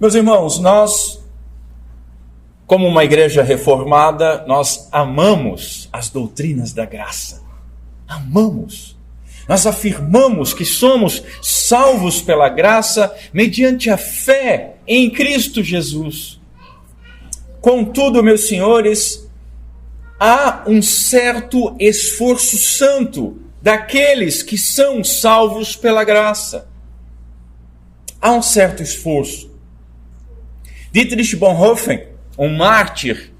Meus irmãos, nós, como uma igreja reformada, nós amamos as doutrinas da graça. Amamos. Nós afirmamos que somos salvos pela graça mediante a fé em Cristo Jesus. Contudo, meus senhores, há um certo esforço santo daqueles que são salvos pela graça. Há um certo esforço. Dietrich Bonhoeffer, um mártir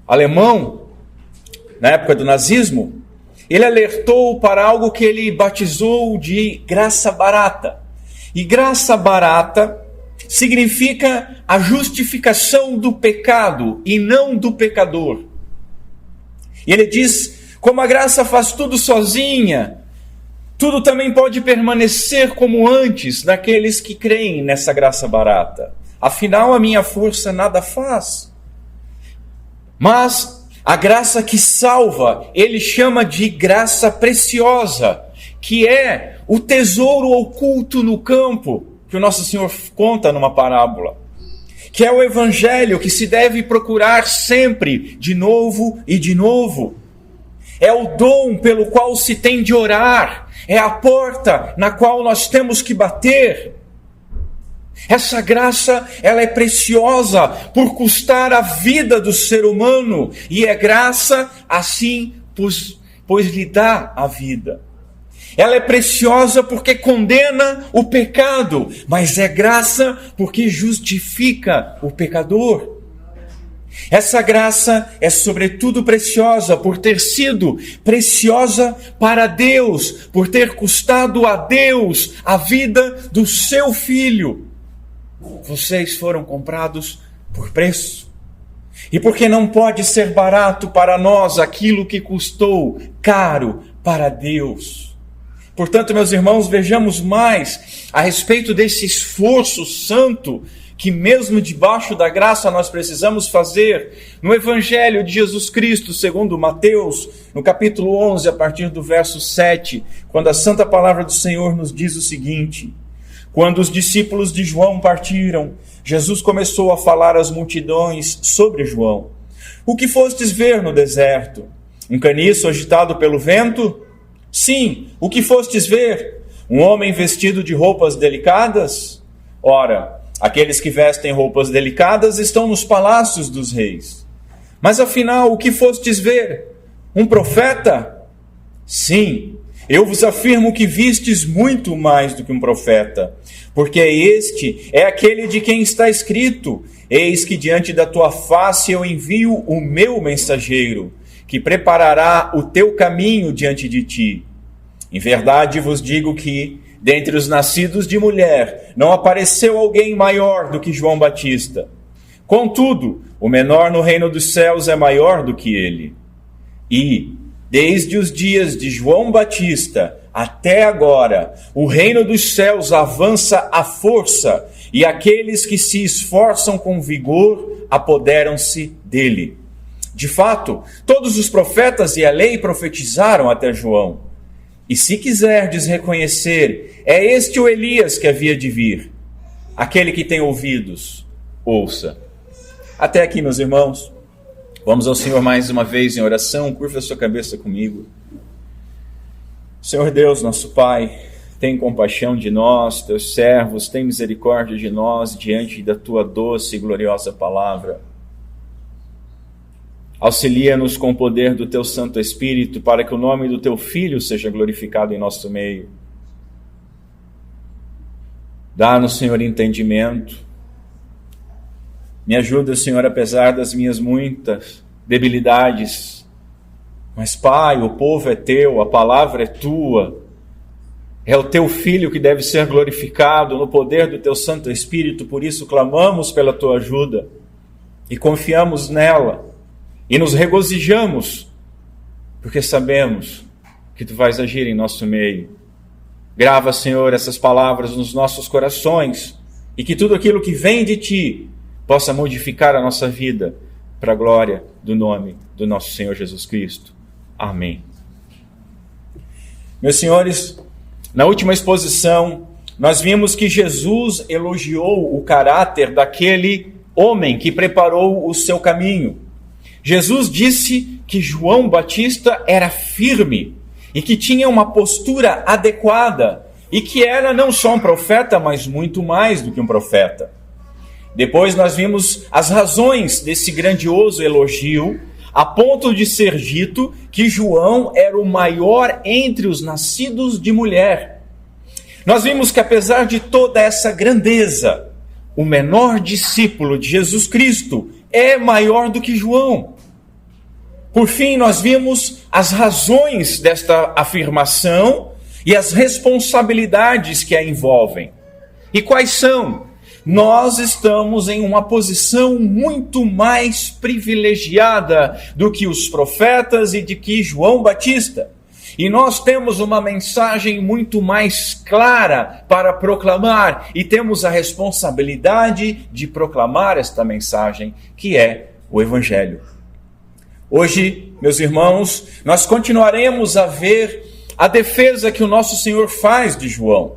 alemão, na época do nazismo, ele alertou para algo que ele batizou de graça barata. E graça barata significa a justificação do pecado e não do pecador. E ele diz, como a graça faz tudo sozinha, tudo também pode permanecer como antes daqueles que creem nessa graça barata. Afinal, a minha força nada faz. Mas a graça que salva, ele chama de graça preciosa, que é o tesouro oculto no campo, que o nosso Senhor conta numa parábola, que é o evangelho que se deve procurar sempre, de novo e de novo. É o dom pelo qual se tem de orar, é a porta na qual nós temos que bater. Essa graça, ela é preciosa por custar a vida do ser humano, e é graça assim, pois lhe dá a vida. Ela é preciosa porque condena o pecado, mas é graça porque justifica o pecador. Essa graça é sobretudo preciosa por ter sido preciosa para Deus, por ter custado a Deus a vida do seu Filho. Vocês foram comprados por preço. E porque não pode ser barato para nós aquilo que custou caro para Deus. Portanto, meus irmãos, vejamos mais a respeito desse esforço santo que mesmo debaixo da graça nós precisamos fazer no Evangelho de Jesus Cristo, segundo Mateus, no capítulo 11, a partir do verso 7, quando a santa palavra do Senhor nos diz o seguinte: quando os discípulos de João partiram, Jesus começou a falar às multidões sobre João. O que fostes ver no deserto? Um caniço agitado pelo vento? Sim, o que fostes ver? Um homem vestido de roupas delicadas? Ora, aqueles que vestem roupas delicadas estão nos palácios dos reis. Mas afinal, o que fostes ver? Um profeta? Sim, eu vos afirmo que vistes muito mais do que um profeta, porque este é aquele de quem está escrito: eis que diante da tua face eu envio o meu mensageiro, que preparará o teu caminho diante de ti. Em verdade vos digo que, dentre os nascidos de mulher, não apareceu alguém maior do que João Batista. Contudo, o menor no reino dos céus é maior do que ele. E, desde os dias de João Batista até agora, o reino dos céus avança à força, e aqueles que se esforçam com vigor apoderam-se dele. De fato, todos os profetas e a lei profetizaram até João. E se quiserdes reconhecer, é este o Elias que havia de vir. Aquele que tem ouvidos, ouça. Até aqui, meus irmãos. Vamos ao Senhor mais uma vez em oração. Curva a sua cabeça comigo. Senhor Deus, nosso Pai, tem compaixão de nós, teus servos, tem misericórdia de nós diante da tua doce e gloriosa palavra. Auxilia-nos com o poder do teu Santo Espírito para que o nome do teu Filho seja glorificado em nosso meio. Dá-nos, Senhor, entendimento. Me ajuda, Senhor, apesar das minhas muitas debilidades. Mas, Pai, o povo é teu, a palavra é tua. É o teu Filho que deve ser glorificado no poder do teu Santo Espírito. Por isso clamamos pela tua ajuda e confiamos nela. E nos regozijamos, porque sabemos que tu vais agir em nosso meio. Grava, Senhor, essas palavras nos nossos corações, e que tudo aquilo que vem de ti possa modificar a nossa vida para a glória do nome do nosso Senhor Jesus Cristo. Amém. Meus senhores, na última exposição, nós vimos que Jesus elogiou o caráter daquele homem que preparou o seu caminho. Jesus disse que João Batista era firme e que tinha uma postura adequada e que era não só um profeta, mas muito mais do que um profeta. Depois nós vimos as razões desse grandioso elogio, a ponto de ser dito que João era o maior entre os nascidos de mulher. Nós vimos que apesar de toda essa grandeza, o menor discípulo de Jesus Cristo é maior do que João. Por fim, nós vimos as razões desta afirmação e as responsabilidades que a envolvem. E quais são? Nós estamos em uma posição muito mais privilegiada do que os profetas e de que João Batista. E nós temos uma mensagem muito mais clara para proclamar e temos a responsabilidade de proclamar esta mensagem, que é o Evangelho. Hoje, meus irmãos, nós continuaremos a ver a defesa que o nosso Senhor faz de João.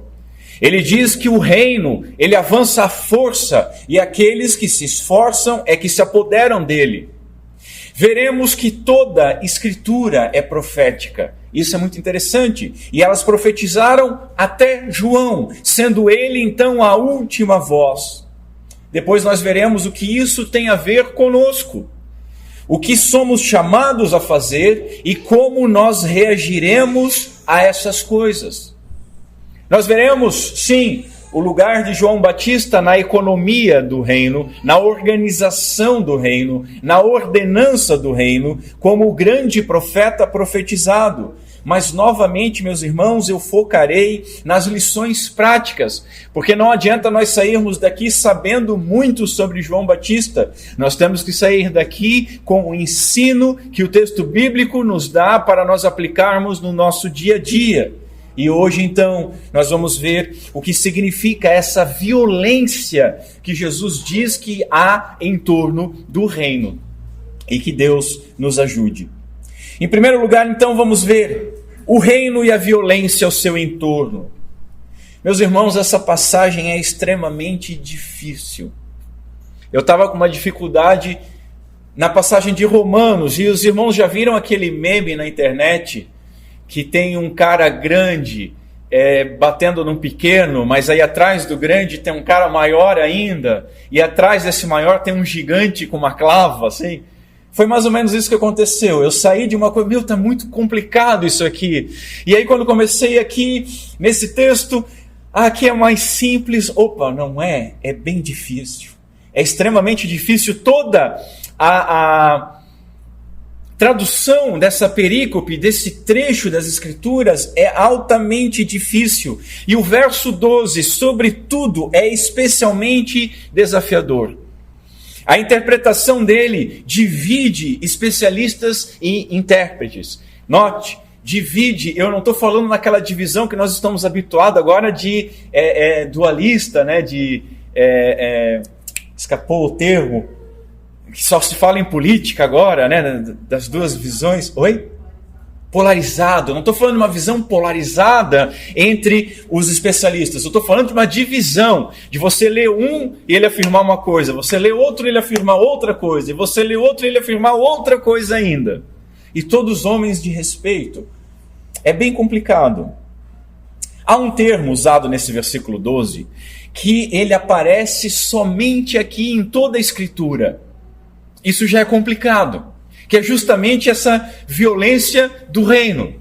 Ele diz que o reino, ele avança à força e aqueles que se esforçam é que se apoderam dele. Veremos que toda escritura é profética. Isso é muito interessante. E elas profetizaram até João, sendo ele então a última voz. Depois nós veremos o que isso tem a ver conosco. O que somos chamados a fazer e como nós reagiremos a essas coisas. Nós veremos, sim, o lugar de João Batista na economia do reino, na organização do reino, na ordenança do reino, como o grande profeta profetizado. Mas, novamente, meus irmãos, eu focarei nas lições práticas, porque não adianta nós sairmos daqui sabendo muito sobre João Batista. Nós temos que sair daqui com o ensino que o texto bíblico nos dá para nós aplicarmos no nosso dia a dia. E hoje, então, nós vamos ver o que significa essa violência que Jesus diz que há em torno do reino. E que Deus nos ajude. Em primeiro lugar, então, vamos ver o reino e a violência ao seu entorno. Meus irmãos, essa passagem é extremamente difícil. Eu estava com uma dificuldade na passagem de Romanos, e os irmãos já viram aquele meme na internet que tem um cara grande batendo num pequeno, mas aí atrás do grande tem um cara maior ainda, e atrás desse maior tem um gigante com uma clava, assim. Foi mais ou menos isso que aconteceu. Eu saí de uma coisa, tá muito complicado isso aqui. E aí quando comecei aqui, nesse texto, aqui é mais simples. Opa, não é? É bem difícil. É extremamente difícil. Toda a tradução dessa perícope, desse trecho das Escrituras, é altamente difícil. E o verso 12, sobretudo, é especialmente desafiador. A interpretação dele divide especialistas e intérpretes. Note, divide, eu não estou falando naquela divisão que nós estamos habituados agora de dualista, né? Escapou o termo, que só se fala em política agora, né? Das duas visões. Oi? Polarizado. Eu não estou falando de uma visão polarizada entre os especialistas. Eu estou falando de uma divisão, de você ler um e ele afirmar uma coisa, você lê outro e ele afirmar outra coisa, e você lê outro e ele afirmar outra coisa ainda. E todos homens de respeito. É bem complicado. Há um termo usado nesse versículo 12, que ele aparece somente aqui em toda a Escritura. Isso já é complicado, que é justamente essa violência do reino.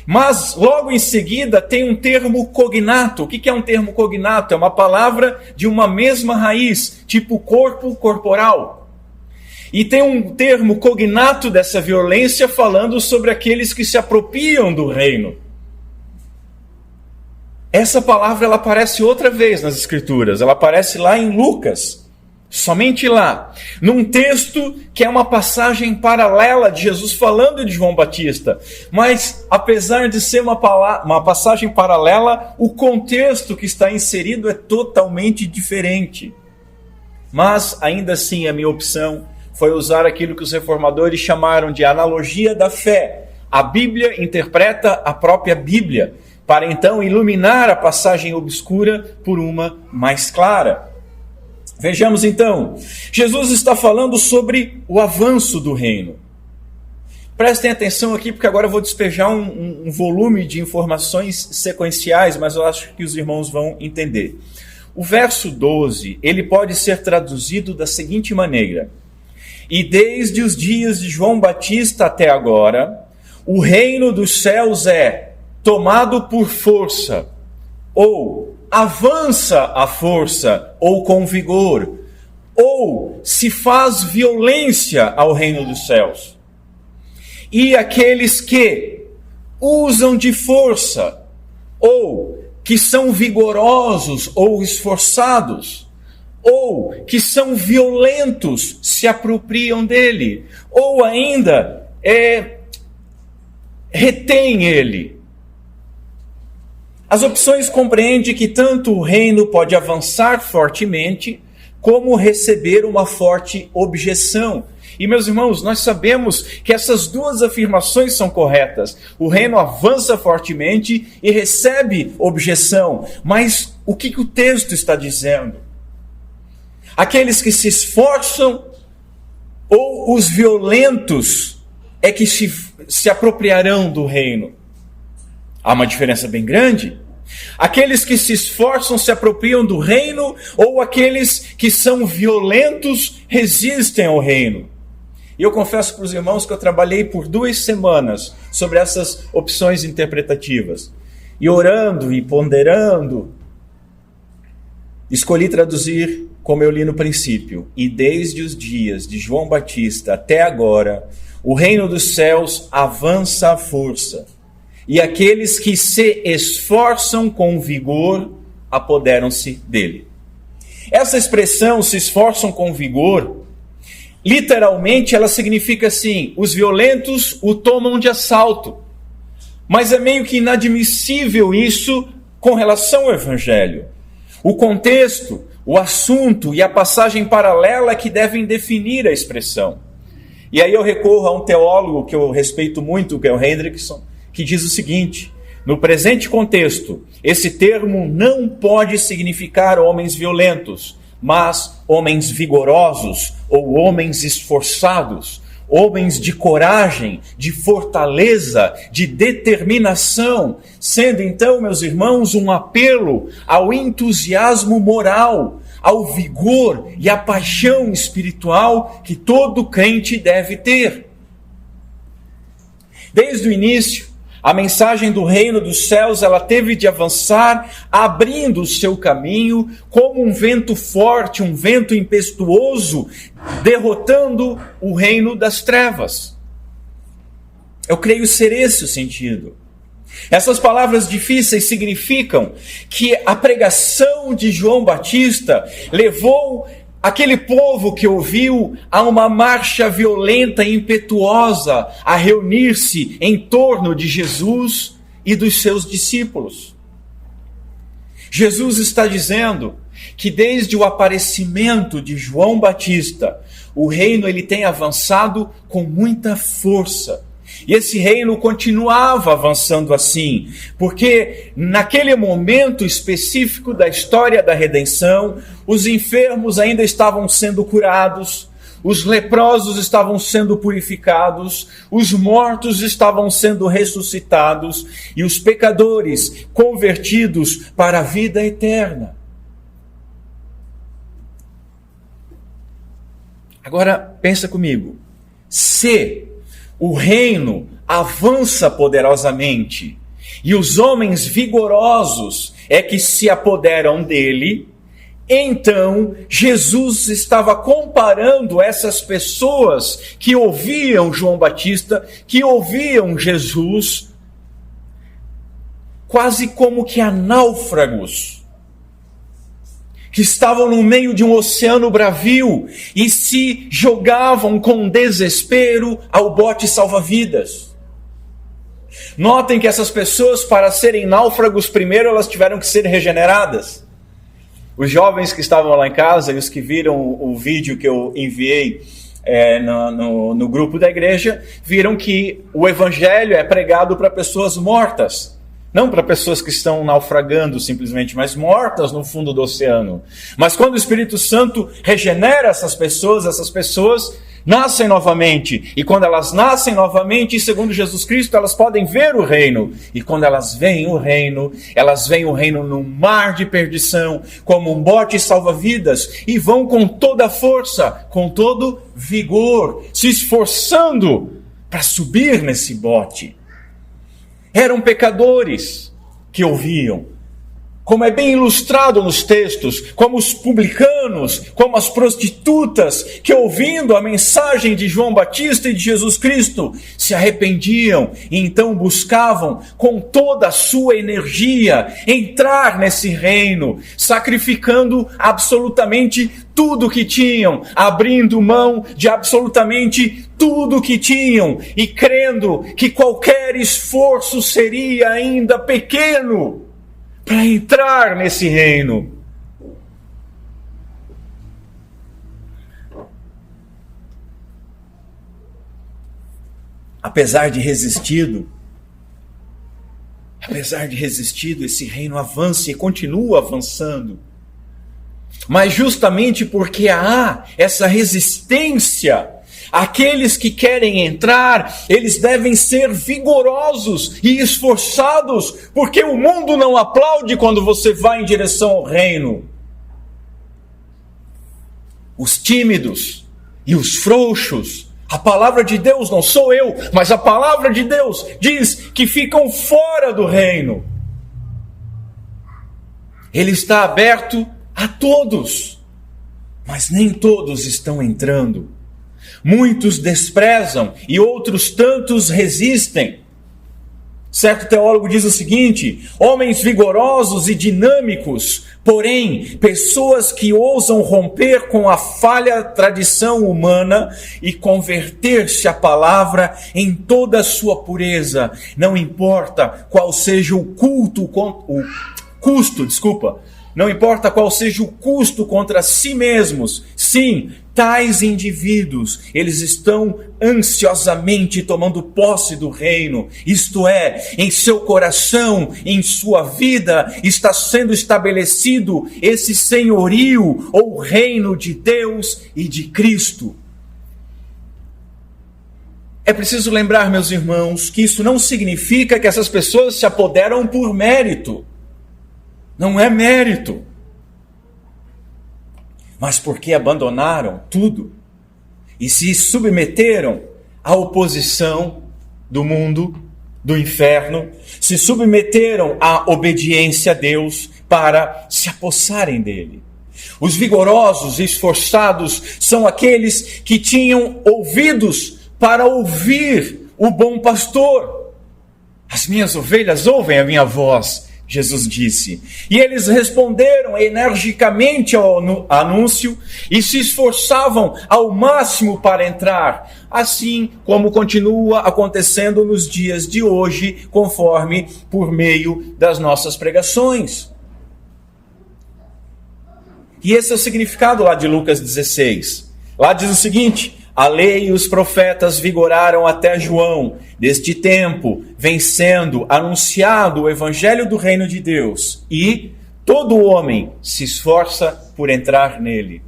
Mas logo em seguida tem um termo cognato. O que é um termo cognato? É uma palavra de uma mesma raiz, tipo corpo, corporal. E tem um termo cognato dessa violência falando sobre aqueles que se apropriam do reino. Essa palavra ela aparece outra vez nas Escrituras. Ela aparece lá em Lucas. Somente lá, num texto que é uma passagem paralela de Jesus falando de João Batista. Mas, apesar de ser uma passagem paralela, o contexto que está inserido é totalmente diferente. Mas, ainda assim, a minha opção foi usar aquilo que os reformadores chamaram de analogia da fé. A Bíblia interpreta a própria Bíblia. para então iluminar a passagem obscura por uma mais clara. Vejamos então, Jesus está falando sobre o avanço do reino. Prestem atenção aqui, porque agora eu vou despejar um volume de informações sequenciais, mas eu acho que os irmãos vão entender. O verso 12, ele pode ser traduzido da seguinte maneira: e desde os dias de João Batista até agora, o reino dos céus é tomado por força, ou avança à força, ou com vigor, ou se faz violência ao reino dos céus. E aqueles que usam de força, ou que são vigorosos ou esforçados, ou que são violentos, se apropriam dele, ou ainda retém ele. As opções compreendem que tanto o reino pode avançar fortemente, como receber uma forte objeção. E, meus irmãos, nós sabemos que essas duas afirmações são corretas. O reino avança fortemente e recebe objeção. Mas o que o texto está dizendo? Aqueles que se esforçam ou os violentos é que se apropriarão do reino? Há uma diferença bem grande. Aqueles que se esforçam se apropriam do reino, ou aqueles que são violentos resistem ao reino? E eu confesso para os irmãos que eu trabalhei por 2 semanas sobre essas opções interpretativas. E orando e ponderando, escolhi traduzir como eu li no princípio: e desde os dias de João Batista até agora, o reino dos céus avança à força, e aqueles que se esforçam com vigor apoderam-se dele. Essa expressão, se esforçam com vigor, literalmente ela significa assim: os violentos o tomam de assalto. Mas é meio que inadmissível isso com relação ao Evangelho. O contexto, o assunto e a passagem paralela que devem definir a expressão. E aí eu recorro a um teólogo que eu respeito muito, que é o Hendrickson, que diz o seguinte: no presente contexto, esse termo não pode significar homens violentos, mas homens vigorosos ou homens esforçados, homens de coragem, de fortaleza, de determinação, sendo então, meus irmãos, um apelo ao entusiasmo moral, ao vigor e à paixão espiritual que todo crente deve ter. Desde o início, a mensagem do reino dos céus, ela teve de avançar, abrindo o seu caminho, como um vento forte, um vento impetuoso, derrotando o reino das trevas. Eu creio ser esse o sentido. Essas palavras difíceis significam que a pregação de João Batista levou aquele povo que ouviu a uma marcha violenta e impetuosa a reunir-se em torno de Jesus e dos seus discípulos. Jesus está dizendo que desde o aparecimento de João Batista, o reino ele tem avançado com muita força. E esse reino continuava avançando assim, porque naquele momento específico da história da redenção, os enfermos ainda estavam sendo curados, os leprosos estavam sendo purificados, os mortos estavam sendo ressuscitados e os pecadores convertidos para a vida eterna. Agora, pensa comigo, se o reino avança poderosamente e os homens vigorosos é que se apoderam dele, então Jesus estava comparando essas pessoas que ouviam João Batista, que ouviam Jesus, quase como que a náufragos, que estavam no meio de um oceano bravio e se jogavam com desespero ao bote salva-vidas. Notem que essas pessoas, para serem náufragos, primeiro elas tiveram que ser regeneradas. Os jovens que estavam lá em casa e os que viram o vídeo que eu enviei no grupo da igreja, viram que o evangelho é pregado para pessoas mortas, Não para pessoas que estão naufragando simplesmente, mas mortas no fundo do oceano. Mas quando o Espírito Santo regenera essas pessoas nascem novamente. E quando elas nascem novamente, segundo Jesus Cristo, elas podem ver o reino. E quando elas veem o reino num mar de perdição, como um bote salva-vidas, e vão com toda a força, com todo vigor, se esforçando para subir nesse bote. Eram pecadores que ouviam, como é bem ilustrado nos textos, como os publicanos, como as prostitutas, que ouvindo a mensagem de João Batista e de Jesus Cristo, se arrependiam e então buscavam com toda a sua energia entrar nesse reino, sacrificando absolutamente tudo que tinham, abrindo mão de absolutamente tudo que tinham e crendo que qualquer esforço seria ainda pequeno para entrar nesse reino. Apesar de resistido, esse reino avança e continua avançando. Mas justamente porque há essa resistência, aqueles que querem entrar, eles devem ser vigorosos e esforçados, porque o mundo não aplaude quando você vai em direção ao reino. Os tímidos e os frouxos, a palavra de Deus, não sou eu, mas a palavra de Deus diz que ficam fora do reino. Ele está aberto a todos, mas nem todos estão entrando. Muitos desprezam e outros tantos resistem. Certo teólogo diz o seguinte: homens vigorosos e dinâmicos, porém, pessoas que ousam romper com a falha tradição humana e converter-se à palavra em toda a sua pureza, não importa qual seja não importa qual seja o custo contra si mesmos. Sim, tais indivíduos, eles estão ansiosamente tomando posse do reino. Isto é, em seu coração, em sua vida, está sendo estabelecido esse senhorio ou reino de Deus e de Cristo. É preciso lembrar, meus irmãos, que isso não significa que essas pessoas se apoderam por mérito. Não é mérito, mas porque abandonaram tudo e se submeteram à oposição do mundo, do inferno, se submeteram à obediência a Deus para se apossarem dele. Os vigorosos e esforçados são aqueles que tinham ouvidos para ouvir o bom pastor. As minhas ovelhas ouvem a minha voz, Jesus disse. E eles responderam energicamente ao anúncio e se esforçavam ao máximo para entrar, assim como continua acontecendo nos dias de hoje, conforme por meio das nossas pregações. E esse é o significado lá de Lucas 16. Lá diz o seguinte: a lei e os profetas vigoraram até João. Deste tempo vem sendo anunciado o evangelho do reino de Deus, e todo homem se esforça por entrar nele.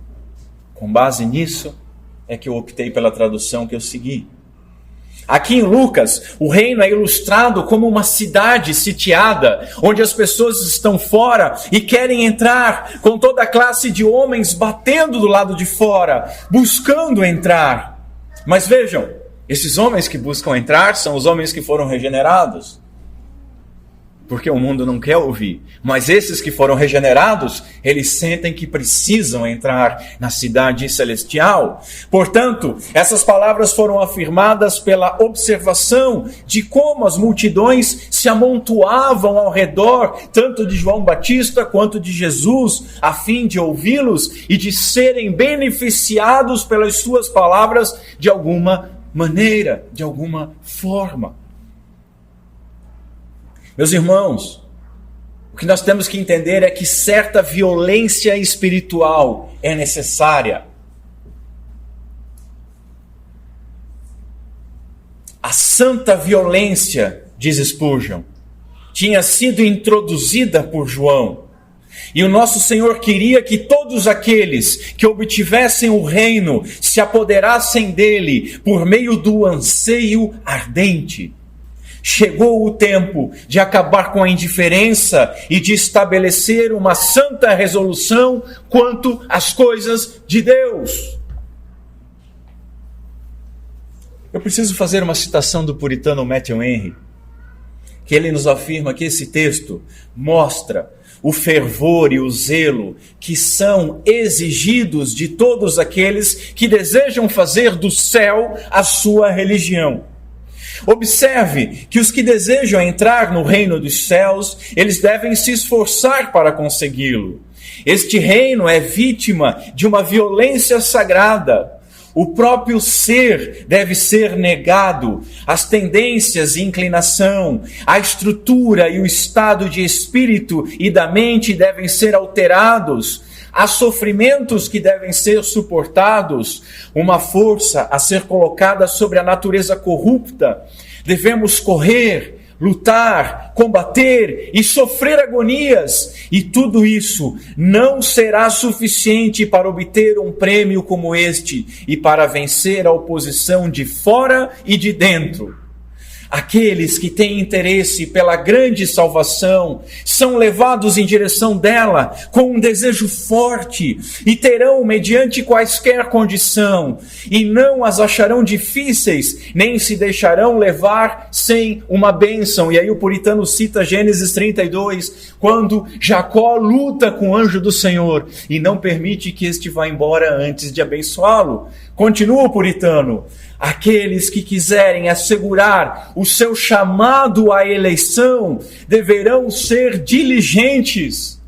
Com base nisso é que eu optei pela tradução que eu segui. Aqui em Lucas, o reino é ilustrado como uma cidade sitiada, onde as pessoas estão fora e querem entrar, com toda a classe de homens batendo do lado de fora, buscando entrar. Mas vejam, esses homens que buscam entrar são os homens que foram regenerados. Porque o mundo não quer ouvir. Mas esses que foram regenerados, eles sentem que precisam entrar na cidade celestial. Portanto, essas palavras foram afirmadas pela observação de como as multidões se amontoavam ao redor, tanto de João Batista quanto de Jesus, a fim de ouvi-los e de serem beneficiados pelas suas palavras de alguma maneira, de alguma forma. Meus irmãos, o que nós temos que entender é que certa violência espiritual é necessária. A santa violência, diz Spurgeon, tinha sido introduzida por João. E o nosso Senhor queria que todos aqueles que obtivessem o reino se apoderassem dele por meio do anseio ardente. Chegou o tempo de acabar com a indiferença e de estabelecer uma santa resolução quanto às coisas de Deus. Eu preciso fazer uma citação do puritano Matthew Henry, que ele nos afirma que esse texto mostra o fervor e o zelo que são exigidos de todos aqueles que desejam fazer do céu a sua religião. Observe que os que desejam entrar no reino dos céus, eles devem se esforçar para consegui-lo. Este reino é vítima de uma violência sagrada. O próprio ser deve ser negado, as tendências e inclinação, a estrutura e o estado de espírito e da mente devem ser alterados, há sofrimentos que devem ser suportados, uma força a ser colocada sobre a natureza corrupta. Devemos correr, lutar, combater e sofrer agonias, e tudo isso não será suficiente para obter um prêmio como este e para vencer a oposição de fora e de dentro. Aqueles que têm interesse pela grande salvação são levados em direção dela com um desejo forte e terão mediante quaisquer condição, e não as acharão difíceis, nem se deixarão levar sem uma bênção. E aí o puritano cita Gênesis 32, quando Jacó luta com o anjo do Senhor e não permite que este vá embora antes de abençoá-lo. Continua o puritano: aqueles que quiserem assegurar o seu chamado à eleição deverão ser diligentes.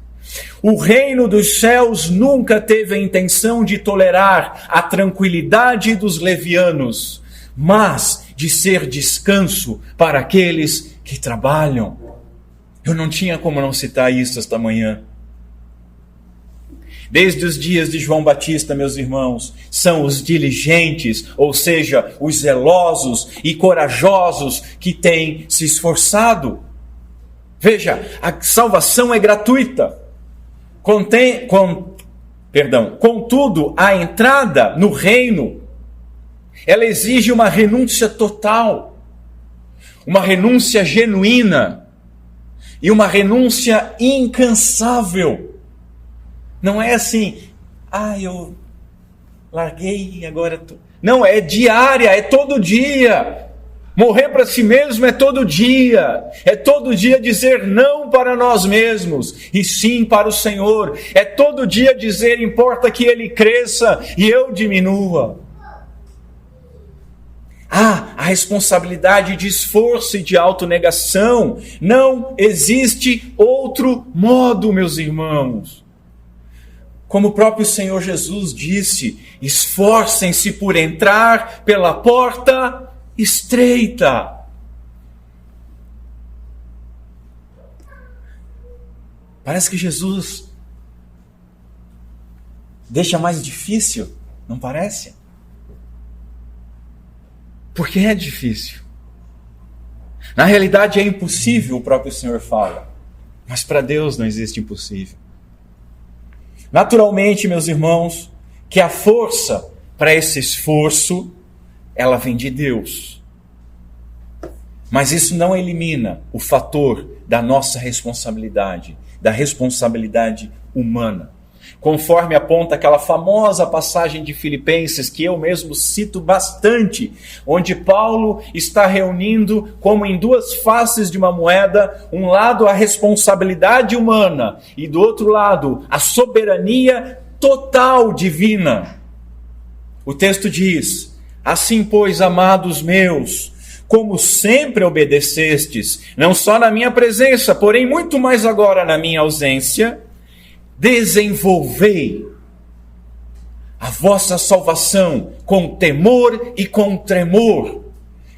O reino dos céus nunca teve a intenção de tolerar a tranquilidade dos levianos, mas de ser descanso para aqueles que trabalham. Eu não tinha como não citar isso esta manhã. Desde os dias de João Batista, meus irmãos, são os diligentes, ou seja, os zelosos e corajosos que têm se esforçado. Veja, a salvação é gratuita. Contudo, a entrada no reino, ela exige uma renúncia total, uma renúncia genuína e uma renúncia incansável. Não é assim, eu larguei e agora... Não, é diária, é todo dia. Morrer para si mesmo é todo dia. É todo dia dizer não para nós mesmos e sim para o Senhor. É todo dia dizer, importa que Ele cresça e eu diminua. A responsabilidade de esforço e de autonegação. Não existe outro modo, meus irmãos. Como o próprio Senhor Jesus disse, esforcem-se por entrar pela porta estreita. Parece que Jesus deixa mais difícil, não parece? Porque é difícil. Na realidade é impossível, o próprio Senhor fala. Mas para Deus não existe impossível. Naturalmente, meus irmãos, que a força para esse esforço, ela vem de Deus. Mas isso não elimina o fator da nossa responsabilidade, da responsabilidade humana. Conforme aponta aquela famosa passagem de Filipenses, que eu mesmo cito bastante, onde Paulo está reunindo, como em duas faces de uma moeda, um lado a responsabilidade humana e do outro lado a soberania total divina. O texto diz: assim, pois, amados meus, como sempre obedecestes, não só na minha presença, porém muito mais agora na minha ausência, desenvolvei a vossa salvação com temor e com tremor.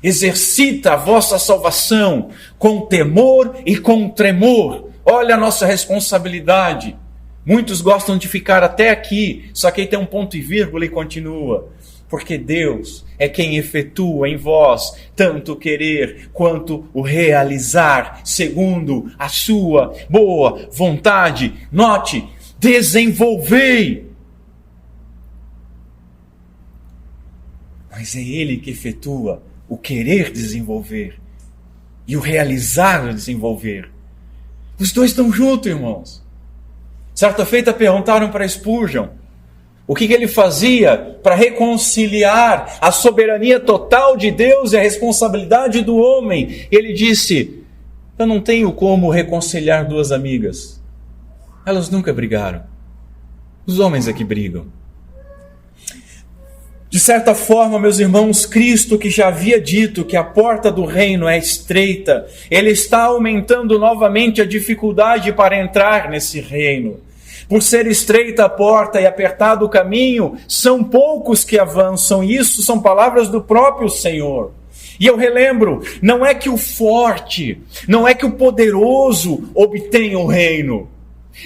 Exercita a vossa salvação com temor e com tremor. Olha a nossa responsabilidade. Muitos gostam de ficar até aqui, só que aí tem um ponto e vírgula e continua. porque Deus é quem efetua em vós tanto o querer quanto o realizar, segundo a sua boa vontade. Note, desenvolvei. Mas é Ele que efetua o querer desenvolver e o realizar desenvolver. Os dois estão juntos, irmãos. Certa feita perguntaram para Spurgeon o que ele fazia para reconciliar a soberania total de Deus e a responsabilidade do homem. Ele disse: eu não tenho como reconciliar duas amigas. Elas nunca brigaram. Os homens é que brigam. De certa forma, meus irmãos, Cristo, que já havia dito que a porta do reino é estreita, Ele está aumentando novamente a dificuldade para entrar nesse reino. Por ser estreita a porta e apertado o caminho, são poucos que avançam. Isso são palavras do próprio Senhor. E eu relembro, não é que o forte, não é que o poderoso obtenha o reino.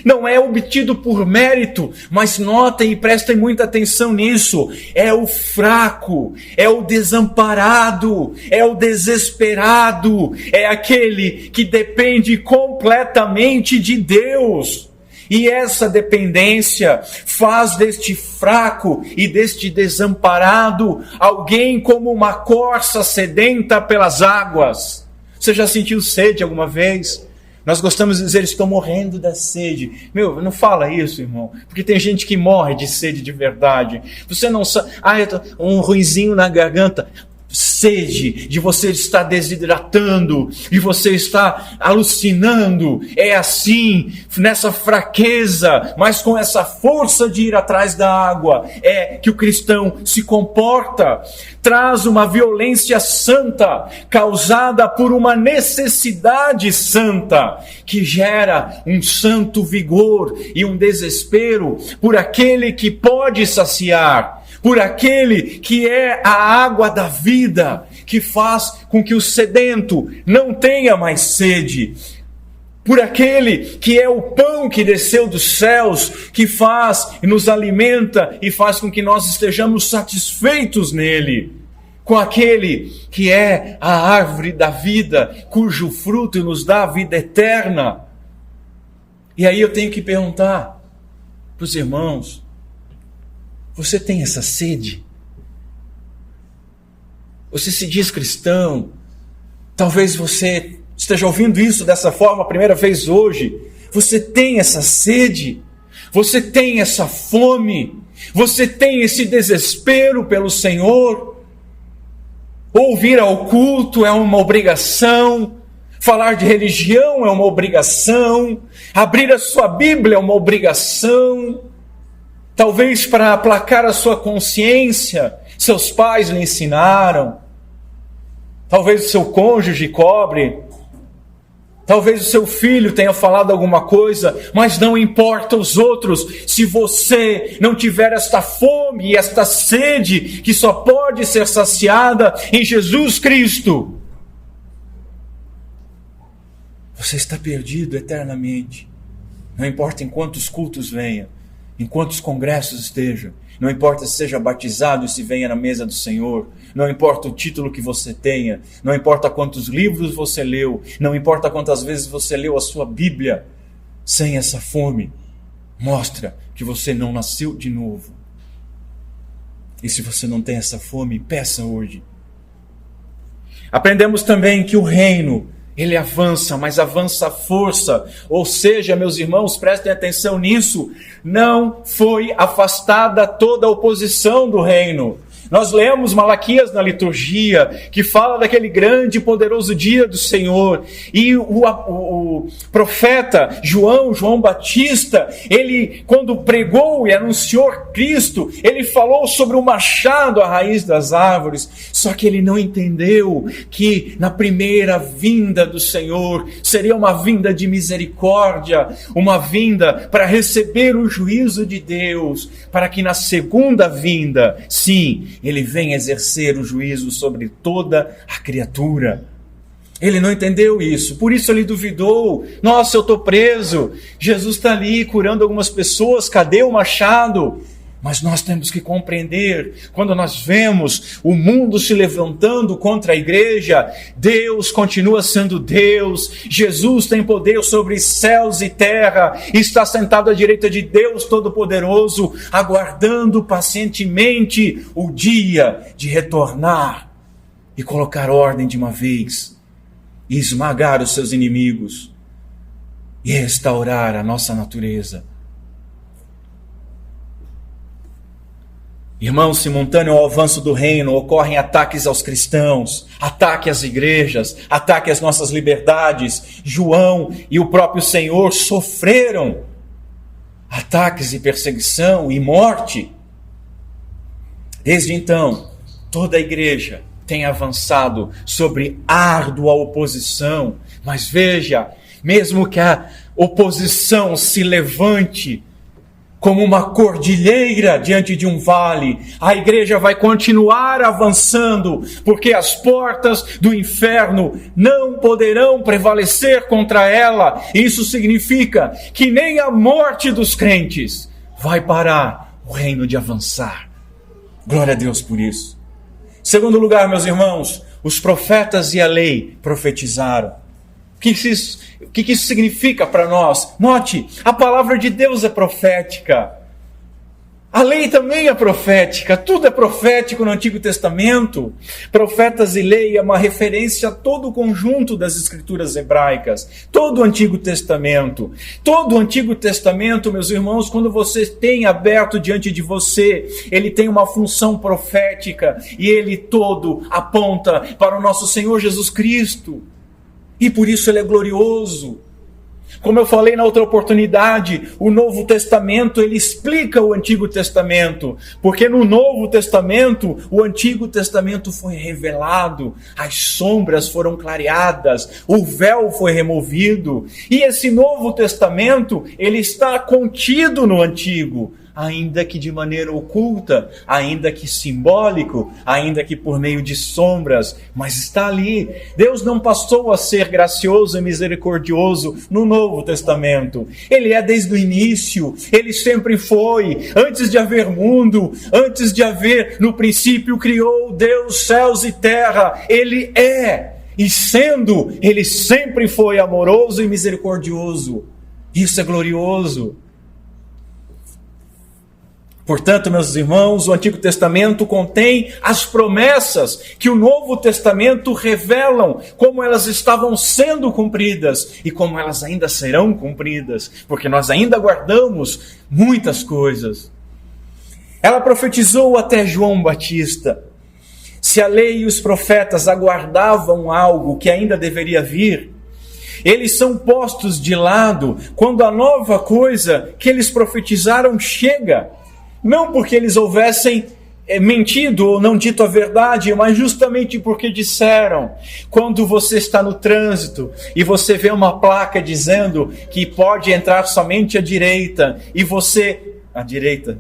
Não é obtido por mérito, mas notem e prestem muita atenção nisso. É o fraco, é o desamparado, é o desesperado, é aquele que depende completamente de Deus. E essa dependência faz deste fraco e deste desamparado alguém como uma corça sedenta pelas águas. Você já sentiu sede alguma vez? Nós gostamos de dizer, estou morrendo da sede. Meu, não fala isso, irmão, porque tem gente que morre de sede de verdade. Você não sabe, um ruinzinho na garganta. Sede de você estar desidratando, de você estar alucinando. É assim, nessa fraqueza, mas com essa força de ir atrás da água, é que o cristão se comporta. Traz uma violência santa, causada por uma necessidade santa, que gera um santo vigor e um desespero por aquele que pode saciar, por aquele que é a água da vida, que faz com que o sedento não tenha mais sede, por aquele que é o pão que desceu dos céus, que faz e nos alimenta e faz com que nós estejamos satisfeitos nele, com aquele que é a árvore da vida, cujo fruto nos dá a vida eterna. E aí eu tenho que perguntar para os irmãos: você tem essa sede? Você se diz cristão? Talvez você esteja ouvindo isso dessa forma a primeira vez hoje. Você tem essa sede? Você tem essa fome? Você tem esse desespero pelo Senhor? Ouvir ao culto é uma obrigação. Falar de religião é uma obrigação. Abrir a sua Bíblia é uma obrigação. Talvez para aplacar a sua consciência, seus pais lhe ensinaram. Talvez o seu cônjuge cobre. Talvez o seu filho tenha falado alguma coisa, mas não importa os outros. Se você não tiver esta fome e esta sede, que só pode ser saciada em Jesus Cristo, você está perdido eternamente. Não importa em quantos cultos venha, em quantos congressos esteja, não importa se seja batizado e se venha na mesa do Senhor, não importa o título que você tenha, não importa quantos livros você leu, não importa quantas vezes você leu a sua Bíblia, sem essa fome, mostra que você não nasceu de novo. E se você não tem essa fome, peça hoje. Aprendemos também que o reino, ele avança, mas avança à força. Ou seja, meus irmãos, prestem atenção nisso, não foi afastada toda a oposição do reino. Nós lemos Malaquias na liturgia, que fala daquele grande e poderoso dia do Senhor. E o profeta João Batista, ele, quando pregou e anunciou Cristo, ele falou sobre o machado à raiz das árvores. Só que ele não entendeu que na primeira vinda do Senhor seria uma vinda de misericórdia, uma vinda para receber o juízo de Deus, para que na segunda vinda, sim, ele vem exercer o juízo sobre toda a criatura. Ele não entendeu isso, por isso ele duvidou. Nossa, eu estou preso, Jesus está ali curando algumas pessoas, cadê o machado? Mas nós temos que compreender, quando nós vemos o mundo se levantando contra a igreja, Deus continua sendo Deus, Jesus tem poder sobre céus e terra, e está sentado à direita de Deus Todo-Poderoso, aguardando pacientemente o dia de retornar e colocar ordem de uma vez, e esmagar os seus inimigos, e restaurar a nossa natureza. Irmãos, simultâneo ao avanço do reino, ocorrem ataques aos cristãos, ataque às igrejas, ataque às nossas liberdades. João e o próprio Senhor sofreram ataques e perseguição e morte. Desde então, toda a igreja tem avançado sobre árdua oposição. Mas veja, mesmo que a oposição se levante como uma cordilheira diante de um vale, a igreja vai continuar avançando, porque as portas do inferno não poderão prevalecer contra ela. Isso significa que nem a morte dos crentes vai parar o reino de avançar. Glória a Deus por isso. Segundo lugar, meus irmãos, os profetas e a lei profetizaram. O que isso significa para nós? Note, a palavra de Deus é profética. A lei também é profética. Tudo é profético no Antigo Testamento. Profetas e lei é uma referência a todo o conjunto das escrituras hebraicas. Todo o Antigo Testamento. Todo o Antigo Testamento, meus irmãos, quando você tem aberto diante de você, ele tem uma função profética e ele todo aponta para o nosso Senhor Jesus Cristo. E por isso ele é glorioso. Como eu falei na outra oportunidade, o Novo Testamento, ele explica o Antigo Testamento. Porque no Novo Testamento, o Antigo Testamento foi revelado, as sombras foram clareadas, o véu foi removido. E esse Novo Testamento, ele está contido no Antigo, ainda que de maneira oculta, ainda que simbólico, ainda que por meio de sombras, mas está ali. Deus não passou a ser gracioso e misericordioso no Novo Testamento. Ele é desde o início, ele sempre foi. Antes de haver mundo, antes de haver, no princípio criou Deus céus e terra. Ele é, e sendo, ele sempre foi amoroso e misericordioso. Isso é glorioso. Portanto, meus irmãos, o Antigo Testamento contém as promessas que o Novo Testamento revelam, como elas estavam sendo cumpridas e como elas ainda serão cumpridas, porque nós ainda guardamos muitas coisas. Ela profetizou até João Batista. Se a lei e os profetas aguardavam algo que ainda deveria vir, eles são postos de lado quando a nova coisa que eles profetizaram chega. Não porque eles houvessem mentido ou não dito a verdade, mas justamente porque disseram. Quando você está no trânsito e você vê uma placa dizendo que pode entrar somente à direita, e você... À direita.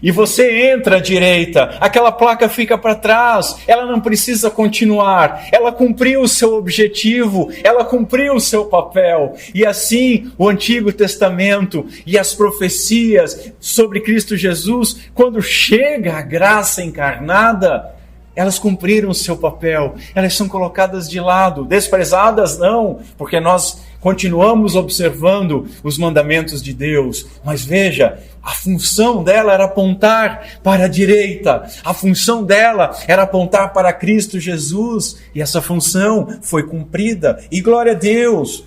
E você entra à direita, aquela placa fica para trás, ela não precisa continuar, ela cumpriu o seu objetivo, ela cumpriu o seu papel. E assim o Antigo Testamento e as profecias sobre Cristo Jesus, quando chega a graça encarnada, elas cumpriram o seu papel, elas são colocadas de lado, desprezadas não, porque nós continuamos observando os mandamentos de Deus, mas veja, a função dela era apontar para a direita, a função dela era apontar para Cristo Jesus, e essa função foi cumprida, e glória a Deus.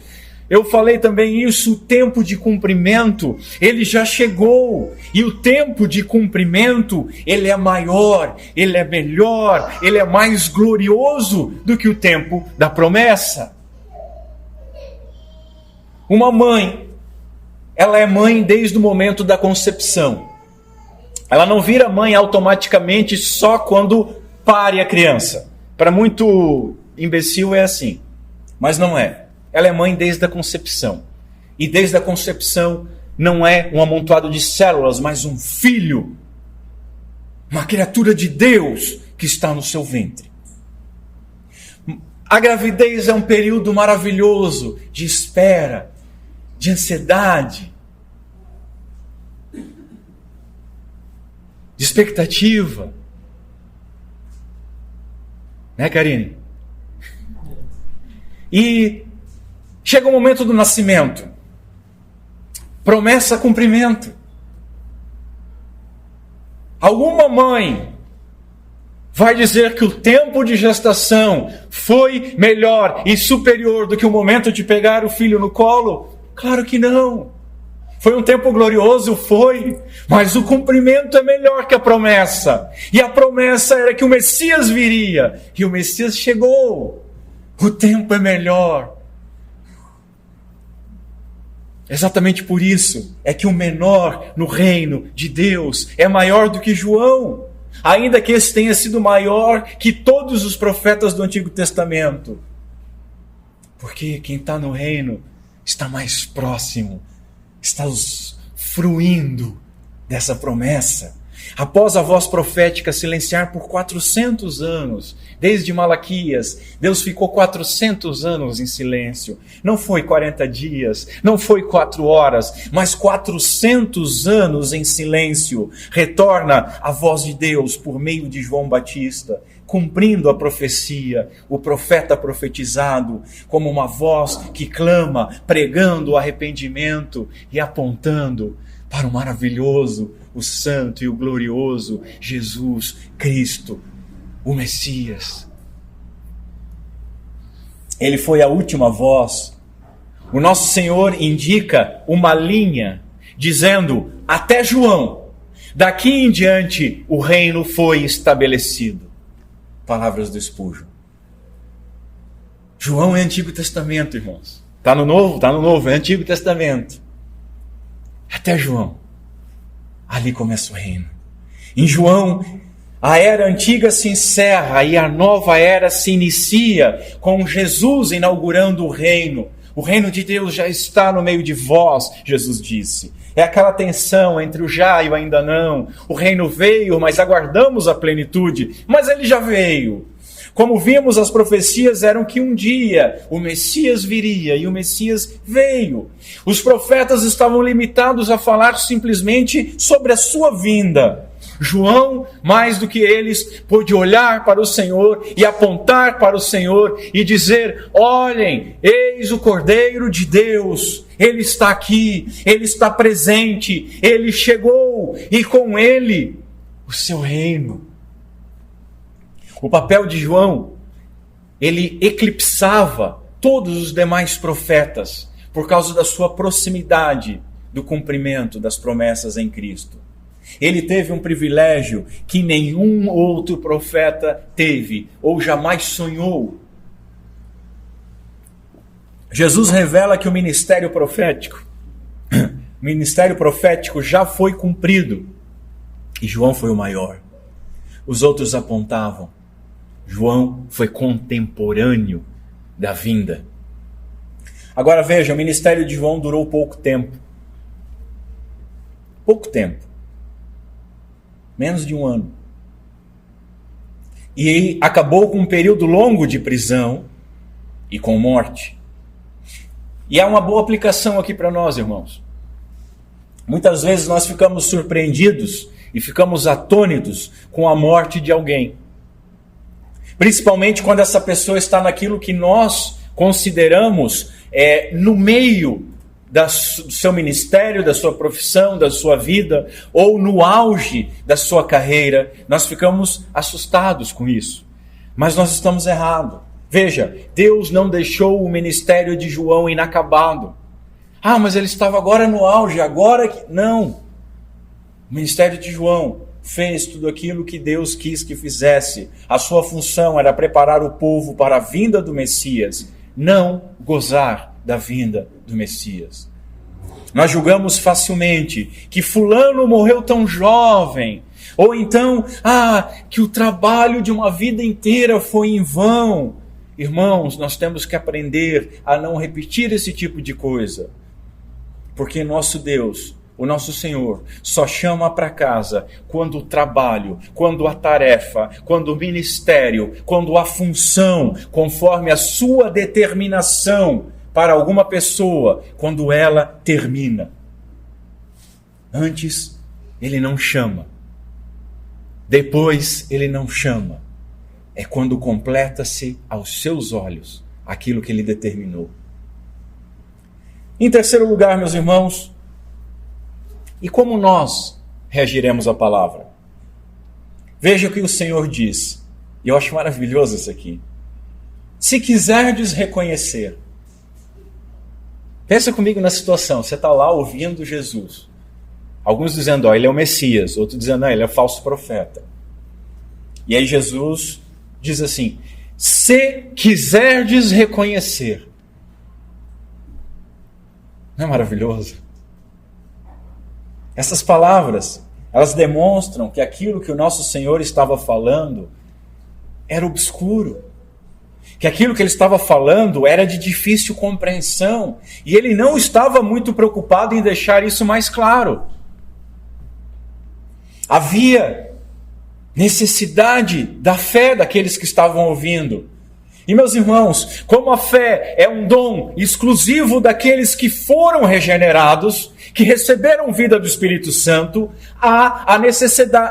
Eu falei também isso, o tempo de cumprimento, ele já chegou, e o tempo de cumprimento, ele é maior, ele é melhor, ele é mais glorioso do que o tempo da promessa. Uma mãe, ela é mãe desde o momento da concepção. Ela não vira mãe automaticamente só quando pare a criança. Para muito imbecil é assim, mas não é. Ela é mãe desde a concepção. E desde a concepção não é um amontoado de células, mas um filho. Uma criatura de Deus que está no seu ventre. A gravidez é um período maravilhoso de espera, de ansiedade. de expectativa. Né, Karine? E chega o momento do nascimento. Promessa, cumprimento. Alguma mãe vai dizer que o tempo de gestação foi melhor e superior do que o momento de pegar o filho no colo? Claro que não. Foi um tempo glorioso, foi, mas o cumprimento é melhor que a promessa. E a promessa era que o Messias viria, e o Messias chegou. O tempo é melhor. Exatamente por isso é que o menor no reino de Deus é maior do que João, ainda que esse tenha sido maior que todos os profetas do Antigo Testamento. Porque quem está no reino está mais próximo, está fruindo dessa promessa. Após a voz profética silenciar por 400 anos, desde Malaquias, Deus ficou 400 anos em silêncio. Não foi 40 dias, não foi 4 horas, mas 400 anos em silêncio. Retorna a voz de Deus por meio de João Batista, cumprindo a profecia, o profeta profetizado, como uma voz que clama, pregando o arrependimento e apontando para o maravilhoso, o santo e o glorioso Jesus Cristo, o Messias. Ele foi a última voz. O nosso Senhor indica uma linha, dizendo, até João, daqui em diante o reino foi estabelecido. Palavras do Spurgeon. João é Antigo Testamento, irmãos. Está no Novo? Está no Novo, é Antigo Testamento. Até João. Ali começa o reino. Em João, a era antiga se encerra e a nova era se inicia com Jesus inaugurando o reino. O reino de Deus já está no meio de vós, Jesus disse. É aquela tensão entre o já e o ainda não. O reino veio, mas aguardamos a plenitude. Mas ele já veio. Como vimos, as profecias eram que um dia o Messias viria e o Messias veio. Os profetas estavam limitados a falar simplesmente sobre a sua vinda. João, mais do que eles, pôde olhar para o Senhor e apontar para o Senhor e dizer, olhem, eis o Cordeiro de Deus, Ele está aqui, Ele está presente, Ele chegou e com Ele o seu reino. O papel de João, ele eclipsava todos os demais profetas por causa da sua proximidade do cumprimento das promessas em Cristo. Ele teve um privilégio que nenhum outro profeta teve ou jamais sonhou. Jesus revela que o ministério profético já foi cumprido e João foi o maior. Os outros apontavam. João foi contemporâneo da vinda. Agora veja, o ministério de João durou pouco tempo. Pouco tempo. Menos de um ano. E acabou com um período longo de prisão e com morte. E há uma boa aplicação aqui para nós, irmãos. Muitas vezes nós ficamos surpreendidos e ficamos atônitos com a morte de alguém. Principalmente quando essa pessoa está naquilo que nós consideramos no meio do seu ministério, da sua profissão, da sua vida, ou no auge da sua carreira. Nós ficamos assustados com isso. Mas nós estamos errados. Veja, Deus não deixou o ministério de João inacabado. Ah, mas ele estava agora no auge, agora que... Não. O ministério de João fez tudo aquilo que Deus quis que fizesse. A sua função era preparar o povo para a vinda do Messias, não gozar da vinda do Messias. Nós julgamos facilmente que fulano morreu tão jovem, ou então, que o trabalho de uma vida inteira foi em vão. Irmãos, nós temos que aprender a não repetir esse tipo de coisa, porque nosso Deus, o nosso Senhor, só chama para casa quando o trabalho, quando a tarefa, quando o ministério, quando a função, conforme a sua determinação para alguma pessoa, quando ela termina. Antes, Ele não chama. depois ele não chama. É quando completa-se aos seus olhos aquilo que ele determinou. Em terceiro lugar, meus irmãos, e como nós reagiremos à palavra? Veja o que o Senhor diz, e eu acho maravilhoso isso aqui. Se quiserdes reconhecer, pensa comigo na situação, você está lá ouvindo Jesus. Alguns dizendo, ele é o Messias, outros dizendo, ele é o falso profeta. E aí Jesus diz assim, se quiserdes reconhecer. Não é maravilhoso? Essas palavras, elas demonstram que aquilo que o nosso Senhor estava falando era obscuro. Que aquilo que ele estava falando era de difícil compreensão. E ele não estava muito preocupado em deixar isso mais claro. Havia necessidade da fé daqueles que estavam ouvindo. E meus irmãos, como a fé é um dom exclusivo daqueles que foram regenerados, que receberam vida do Espírito Santo, há a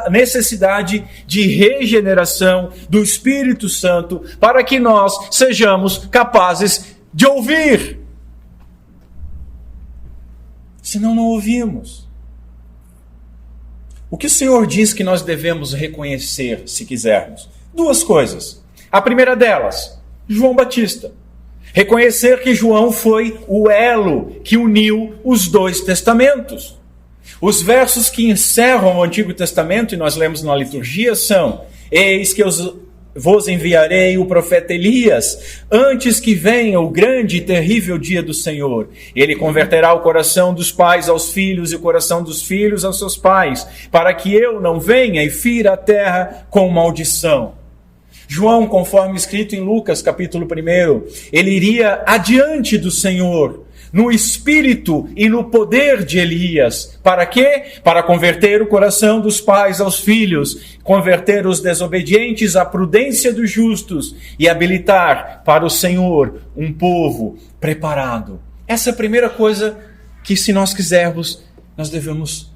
necessidade de regeneração do Espírito Santo para que nós sejamos capazes de ouvir. Senão não ouvimos. O que o Senhor diz que nós devemos reconhecer, se quisermos? Duas coisas. A primeira delas, João Batista. Reconhecer que João foi o elo que uniu os dois testamentos. Os versos que encerram o Antigo Testamento, e nós lemos na liturgia, são: eis que vos enviarei o profeta Elias, antes que venha o grande e terrível dia do Senhor. Ele converterá o coração dos pais aos filhos e o coração dos filhos aos seus pais, para que eu não venha e fira a terra com maldição. João, conforme escrito em Lucas, capítulo 1, ele iria adiante do Senhor, no espírito e no poder de Elias. Para quê? Para converter o coração dos pais aos filhos, converter os desobedientes à prudência dos justos e habilitar para o Senhor um povo preparado. Essa é a primeira coisa que, se nós quisermos, nós devemos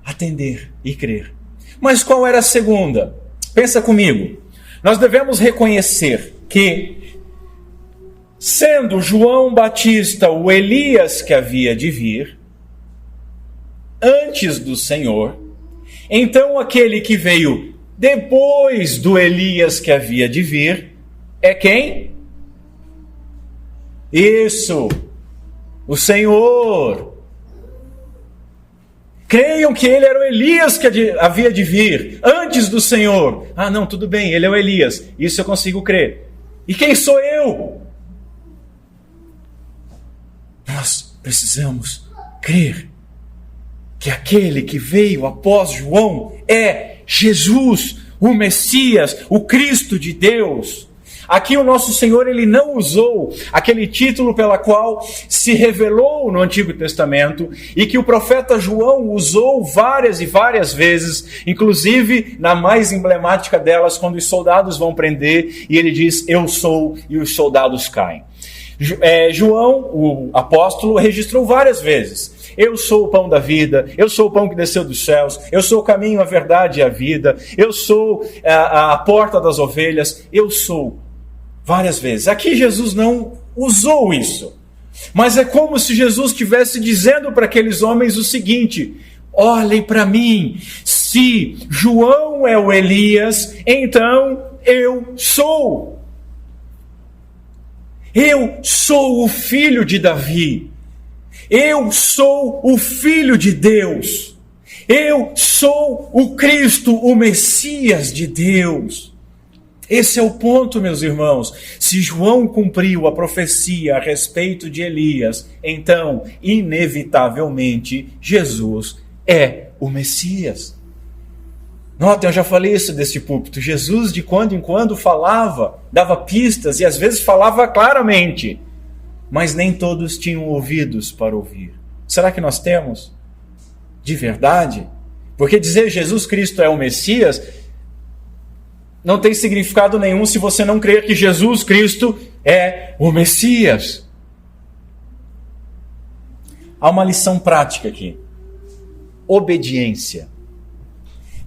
atender e crer. Mas qual era a segunda? Pensa comigo. Nós devemos reconhecer que, sendo João Batista o Elias que havia de vir, antes do Senhor, então aquele que veio depois do Elias que havia de vir, é quem? Isso, o Senhor. Creiam que ele era o Elias que havia de vir, antes do Senhor. Ah, não, tudo bem, ele é o Elias. Isso eu consigo crer. E quem sou eu? Nós precisamos crer que aquele que veio após João é Jesus, o Messias, o Cristo de Deus. Aqui o nosso Senhor, ele não usou aquele título pela qual se revelou no Antigo Testamento e que o profeta João usou várias e várias vezes, inclusive na mais emblemática delas, quando os soldados vão prender e ele diz, eu sou, e os soldados caem. João, o apóstolo, registrou várias vezes. Eu sou o pão da vida, eu sou o pão que desceu dos céus, eu sou o caminho, a verdade e a vida, eu sou a porta das ovelhas, eu sou. Várias vezes. Aqui Jesus não usou isso. Mas é como se Jesus estivesse dizendo para aqueles homens o seguinte: olhem para mim, se João é o Elias, então eu sou. Eu sou o filho de Davi. Eu sou o filho de Deus. Eu sou o Cristo, o Messias de Deus. Esse é o ponto, meus irmãos. Se João cumpriu a profecia a respeito de Elias, então, inevitavelmente, Jesus é o Messias. Notem, eu já falei isso desse púlpito. Jesus, de quando em quando, falava, dava pistas e às vezes falava claramente. Mas nem todos tinham ouvidos para ouvir. Será que nós temos? De verdade? Porque dizer Jesus Cristo é o Messias não tem significado nenhum se você não crer que Jesus Cristo é o Messias. Há uma lição prática aqui. Obediência.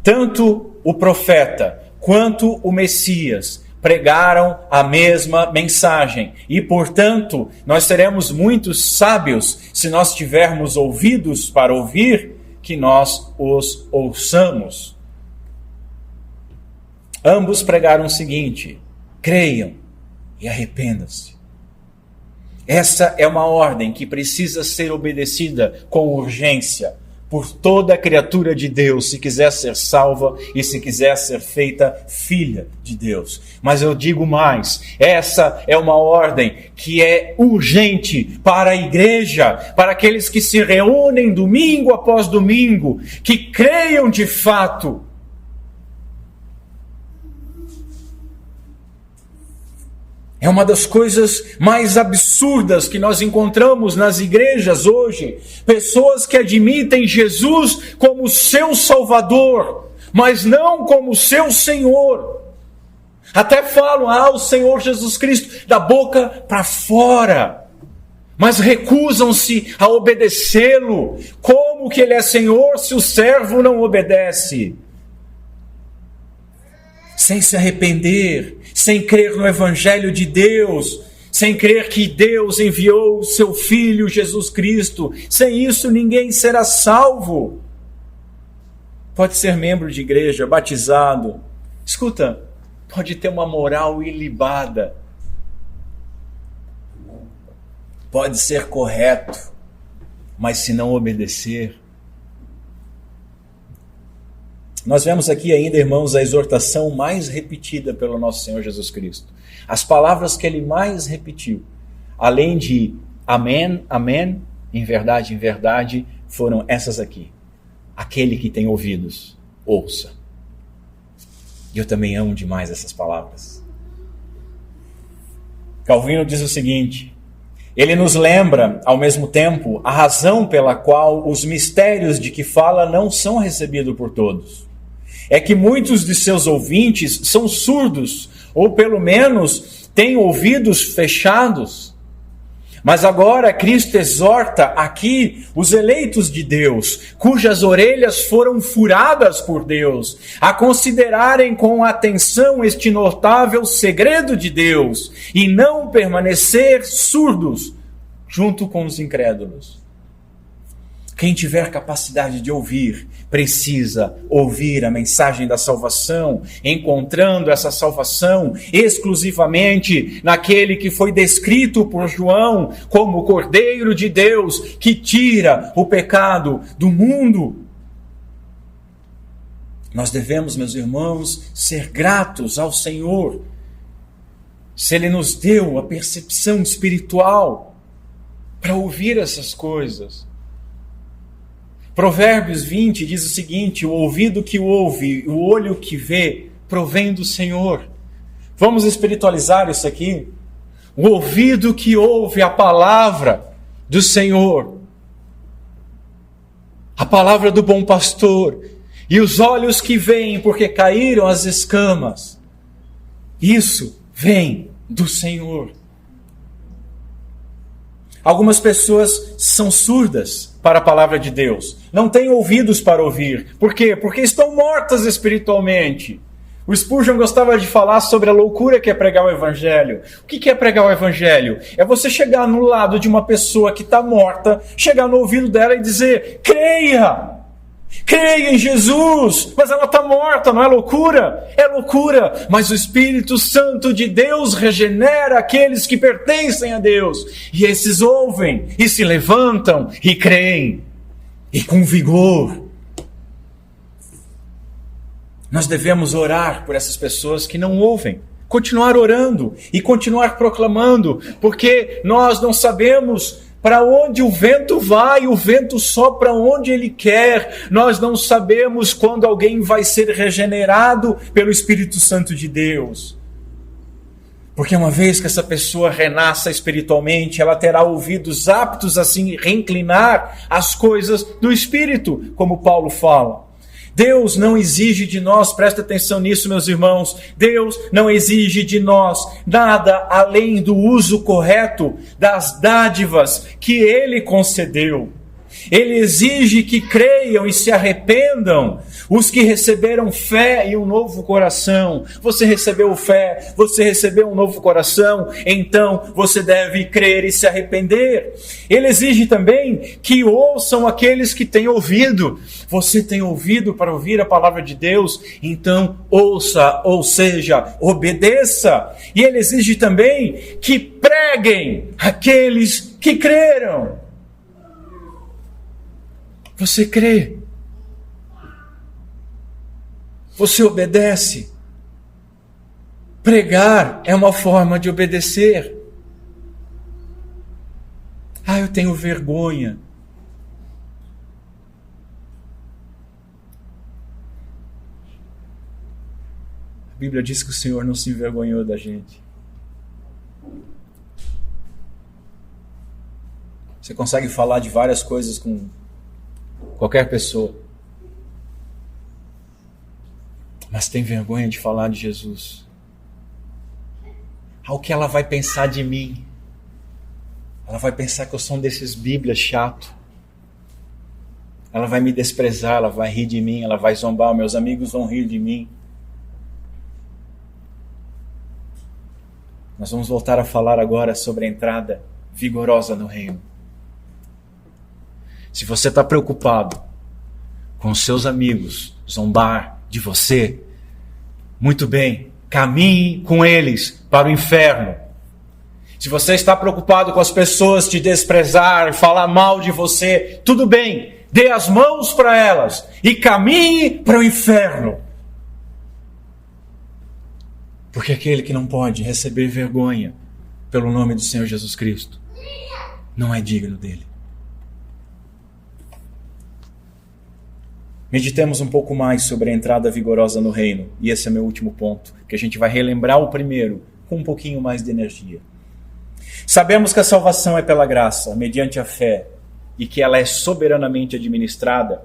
Tanto o profeta quanto o Messias pregaram a mesma mensagem. E, portanto, nós seremos muito sábios se nós tivermos ouvidos para ouvir, que nós os ouçamos. Ambos pregaram o seguinte: creiam e arrependam-se. Essa é uma ordem que precisa ser obedecida com urgência por toda criatura de Deus, se quiser ser salva e se quiser ser feita filha de Deus. Mas eu digo mais, essa é uma ordem que é urgente para a igreja, para aqueles que se reúnem domingo após domingo, que creiam de fato. É uma das coisas mais absurdas que nós encontramos nas igrejas hoje. Pessoas que admitem Jesus como seu Salvador, mas não como seu Senhor. Até falam, o Senhor Jesus Cristo, da boca para fora. Mas recusam-se a obedecê-lo. Como que ele é Senhor se o servo não obedece? Sem se arrepender, sem crer no Evangelho de Deus, sem crer que Deus enviou o seu Filho Jesus Cristo. Sem isso ninguém será salvo. Pode ser membro de igreja, batizado. Escuta, pode ter uma moral ilibada. Pode ser correto, mas se não obedecer. Nós vemos aqui ainda, irmãos, a exortação mais repetida pelo nosso Senhor Jesus Cristo. As palavras que ele mais repetiu, além de amém, amém, em verdade, foram essas aqui. Aquele que tem ouvidos, ouça. E eu também amo demais essas palavras. Calvino diz o seguinte: ele nos lembra, ao mesmo tempo, a razão pela qual os mistérios de que fala não são recebidos por todos. É que muitos de seus ouvintes são surdos, ou pelo menos têm ouvidos fechados. Mas agora Cristo exorta aqui os eleitos de Deus, cujas orelhas foram furadas por Deus, a considerarem com atenção este notável segredo de Deus e não permanecer surdos junto com os incrédulos. Quem tiver capacidade de ouvir, precisa ouvir a mensagem da salvação, encontrando essa salvação exclusivamente naquele que foi descrito por João como o Cordeiro de Deus, que tira o pecado do mundo. Nós devemos, meus irmãos, ser gratos ao Senhor, se Ele nos deu a percepção espiritual para ouvir essas coisas. Provérbios 20 diz o seguinte: o ouvido que ouve, o olho que vê, provém do Senhor. Vamos espiritualizar isso aqui. O ouvido que ouve a palavra do Senhor, a palavra do bom pastor, e os olhos que veem porque caíram as escamas, isso vem do Senhor. Algumas pessoas são surdas para a palavra de Deus, não têm ouvidos para ouvir. Por quê? Porque estão mortas espiritualmente. O Spurgeon gostava de falar sobre a loucura que é pregar o Evangelho. O que é pregar o Evangelho? É você chegar no lado de uma pessoa que está morta, chegar no ouvido dela e dizer: creia! Creia em Jesus! Mas ela está morta, não é loucura? É loucura, mas o Espírito Santo de Deus regenera aqueles que pertencem a Deus. E esses ouvem, e se levantam, e creem, e com vigor. Nós devemos orar por essas pessoas que não ouvem, continuar orando e continuar proclamando, porque nós não sabemos para onde o vento vai, o vento sopra onde ele quer. Nós não sabemos quando alguém vai ser regenerado pelo Espírito Santo de Deus. Porque uma vez que essa pessoa renasça espiritualmente, ela terá ouvidos aptos a se reinclinar às coisas do Espírito, como Paulo fala. Deus não exige de nós, presta atenção nisso, meus irmãos, Deus não exige de nós nada além do uso correto das dádivas que Ele concedeu. Ele exige que creiam e se arrependam os que receberam fé e um novo coração. Você recebeu fé, você recebeu um novo coração, então você deve crer e se arrepender. Ele exige também que ouçam aqueles que têm ouvido. Você tem ouvido para ouvir a palavra de Deus, então ouça, ou seja, obedeça. E ele exige também que preguem aqueles que creram. Você crê? Você obedece? Pregar é uma forma de obedecer. Eu tenho vergonha. A Bíblia diz que o Senhor não se envergonhou da gente. Você consegue falar de várias coisas com qualquer pessoa, mas tem vergonha de falar de Jesus. O que ela vai pensar de mim? Ela vai pensar que eu sou um desses bíblias chato. Ela vai me desprezar, ela vai rir de mim, ela vai zombar, meus amigos vão rir de mim. Nós vamos voltar a falar agora sobre a entrada vigorosa no reino. Se você está preocupado com os seus amigos zombar de você, muito bem, caminhe com eles para o inferno. Se você está preocupado com as pessoas te desprezar, falar mal de você, tudo bem, dê as mãos para elas e caminhe para o inferno. Porque aquele que não pode receber vergonha pelo nome do Senhor Jesus Cristo não é digno dele. Meditemos um pouco mais sobre a entrada vigorosa no reino. E esse é meu último ponto, que a gente vai relembrar o primeiro com um pouquinho mais de energia. Sabemos que a salvação é pela graça, mediante a fé, e que ela é soberanamente administrada,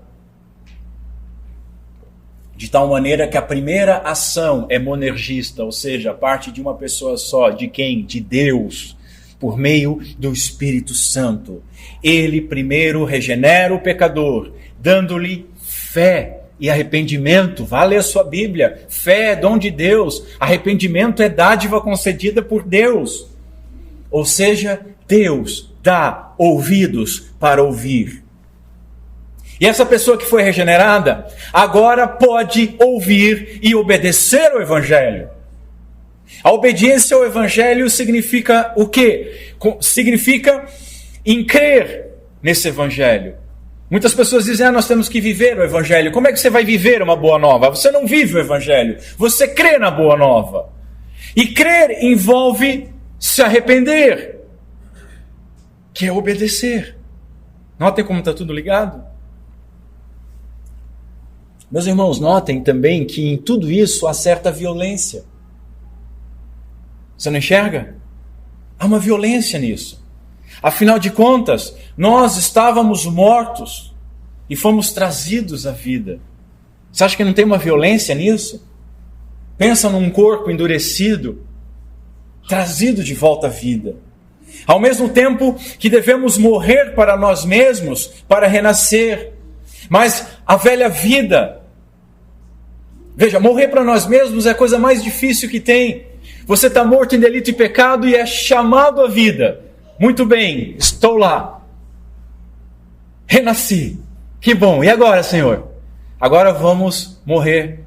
de tal maneira que a primeira ação é monergista, ou seja, parte de uma pessoa só. De quem? De Deus, por meio do Espírito Santo. Ele primeiro regenera o pecador, dando-lhe fé e arrependimento. Vá ler a sua Bíblia. Fé é dom de Deus. Arrependimento é dádiva concedida por Deus. Ou seja, Deus dá ouvidos para ouvir. E essa pessoa que foi regenerada, agora pode ouvir e obedecer ao Evangelho. A obediência ao Evangelho significa o quê? Significa em crer nesse Evangelho. Muitas pessoas dizem, nós temos que viver o Evangelho. Como é que você vai viver uma boa nova? Você não vive o Evangelho, você crê na boa nova. E crer envolve se arrepender, que é obedecer. Notem como está tudo ligado? Meus irmãos, notem também que em tudo isso há certa violência. Você não enxerga? Há uma violência nisso. Afinal de contas, nós estávamos mortos e fomos trazidos à vida. Você acha que não tem uma violência nisso? Pensa num corpo endurecido, trazido de volta à vida. Ao mesmo tempo que devemos morrer para nós mesmos, para renascer. Mas a velha vida, veja, morrer para nós mesmos é a coisa mais difícil que tem. Você está morto em delito e pecado e é chamado à vida. Muito bem, estou lá. Renasci. Que bom. E agora, Senhor? Agora vamos morrer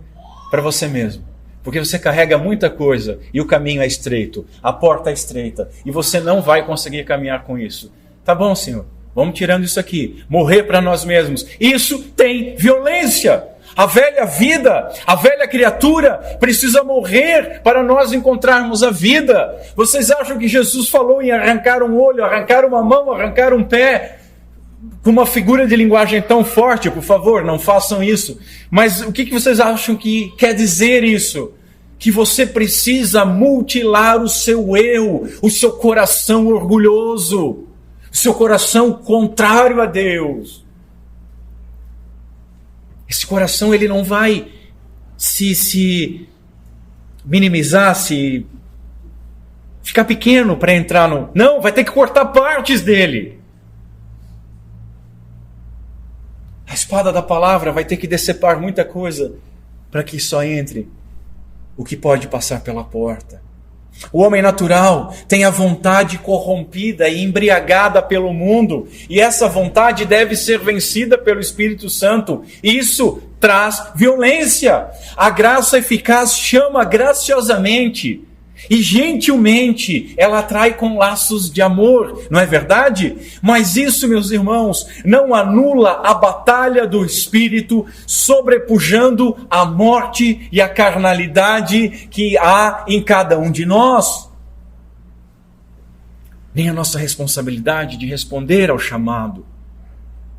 para você mesmo. Porque você carrega muita coisa e o caminho é estreito, a porta é estreita e você não vai conseguir caminhar com isso. Tá bom, Senhor? Vamos tirando isso aqui. Morrer para nós mesmos. Isso tem violência. A velha vida, a velha criatura precisa morrer para nós encontrarmos a vida. Vocês acham que Jesus falou em arrancar um olho, arrancar uma mão, arrancar um pé, com uma figura de linguagem tão forte? Por favor, não façam isso. Mas o que vocês acham que quer dizer isso? Que você precisa mutilar o seu eu, o seu coração orgulhoso, o seu coração contrário a Deus. Esse coração ele não vai se minimizar, se ficar pequeno para entrar no... Não, vai ter que cortar partes dele. A espada da palavra vai ter que decepar muita coisa para que só entre o que pode passar pela porta. O homem natural tem a vontade corrompida e embriagada pelo mundo, e essa vontade deve ser vencida pelo Espírito Santo. Isso traz violência. A graça eficaz chama graciosamente e gentilmente, ela atrai com laços de amor, não é verdade? Mas isso, meus irmãos, não anula a batalha do Espírito, sobrepujando a morte e a carnalidade que há em cada um de nós. Nem a nossa responsabilidade de responder ao chamado.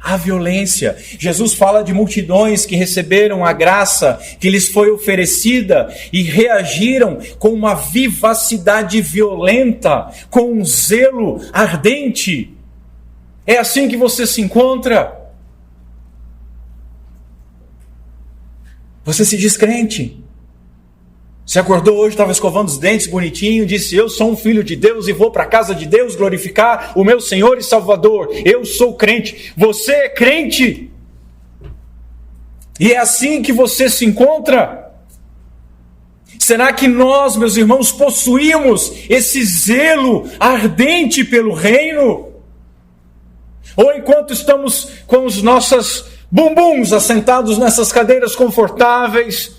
A violência. Jesus fala de multidões que receberam a graça que lhes foi oferecida e reagiram com uma vivacidade violenta, com um zelo ardente. É assim que você se encontra? Você se diz crente. Você acordou hoje, estava escovando os dentes bonitinho, disse: eu sou um filho de Deus e vou para a casa de Deus glorificar o meu Senhor e Salvador. Eu sou crente. Você é crente? E é assim que você se encontra? Será que nós, meus irmãos, possuímos esse zelo ardente pelo reino? Ou enquanto estamos com os nossos bumbuns assentados nessas cadeiras confortáveis,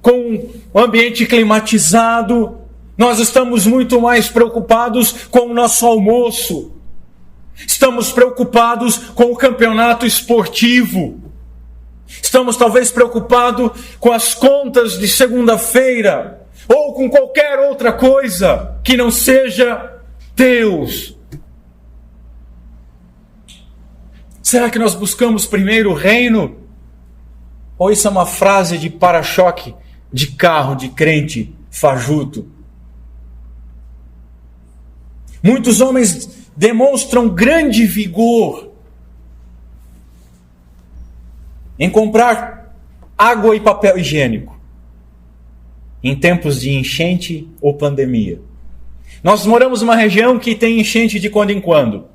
com o ambiente climatizado, nós estamos muito mais preocupados com o nosso almoço. Estamos preocupados com o campeonato esportivo. Estamos talvez preocupados com as contas de segunda-feira, ou com qualquer outra coisa que não seja Deus. Será que nós buscamos primeiro o reino? Ou isso é uma frase de para-choque de carro de crente fajuto? Muitos homens demonstram grande vigor em comprar água e papel higiênico em tempos de enchente ou pandemia. Nós moramos numa região que tem enchente de quando em quando.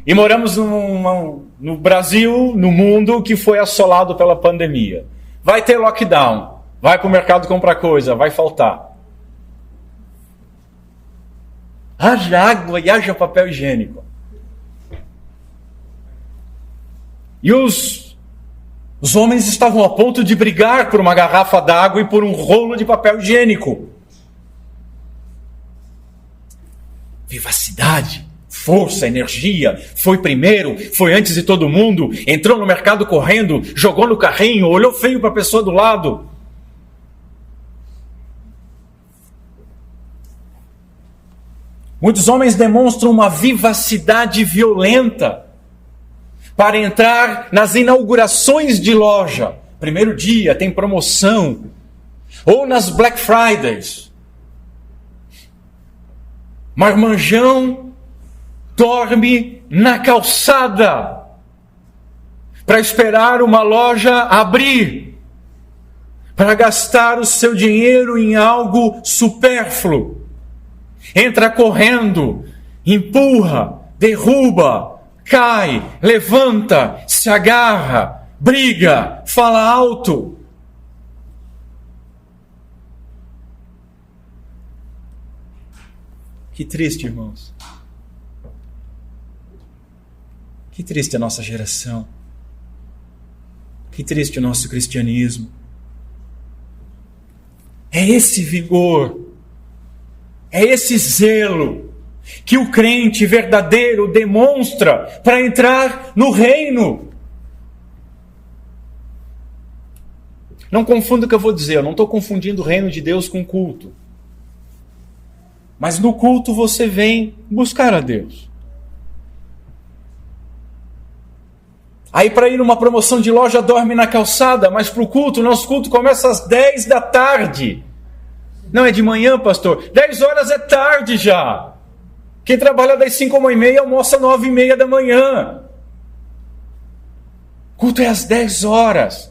E moramos no Brasil, no mundo que foi assolado pela pandemia. Vai ter lockdown. Vai para o mercado comprar coisa, vai faltar. Haja água e haja papel higiênico. E os homens estavam a ponto de brigar por uma garrafa d'água e por um rolo de papel higiênico. Vivacidade, força, energia, foi primeiro, foi antes de todo mundo, entrou no mercado correndo, jogou no carrinho, olhou feio para a pessoa do lado. Muitos homens demonstram uma vivacidade violenta para entrar nas inaugurações de loja. Primeiro dia, tem promoção. Ou nas Black Fridays. Marmanjão dorme na calçada para esperar uma loja abrir, para gastar o seu dinheiro em algo supérfluo. Entra correndo, empurra, derruba, cai, levanta, se agarra, briga, fala alto. Que triste, irmãos. Que triste a nossa geração. Que triste o nosso cristianismo. É esse vigor, é esse zelo que o crente verdadeiro demonstra para entrar no reino. Não confunda o que eu vou dizer, eu não estou confundindo o reino de Deus com culto. Mas no culto você vem buscar a Deus. Aí para ir numa promoção de loja dorme na calçada, mas para o culto, nosso culto começa às 10 da tarde. Não é de manhã, pastor? 10 horas é tarde já. Quem trabalha das 5h30 almoça 9h30 da manhã. O culto é às 10 horas.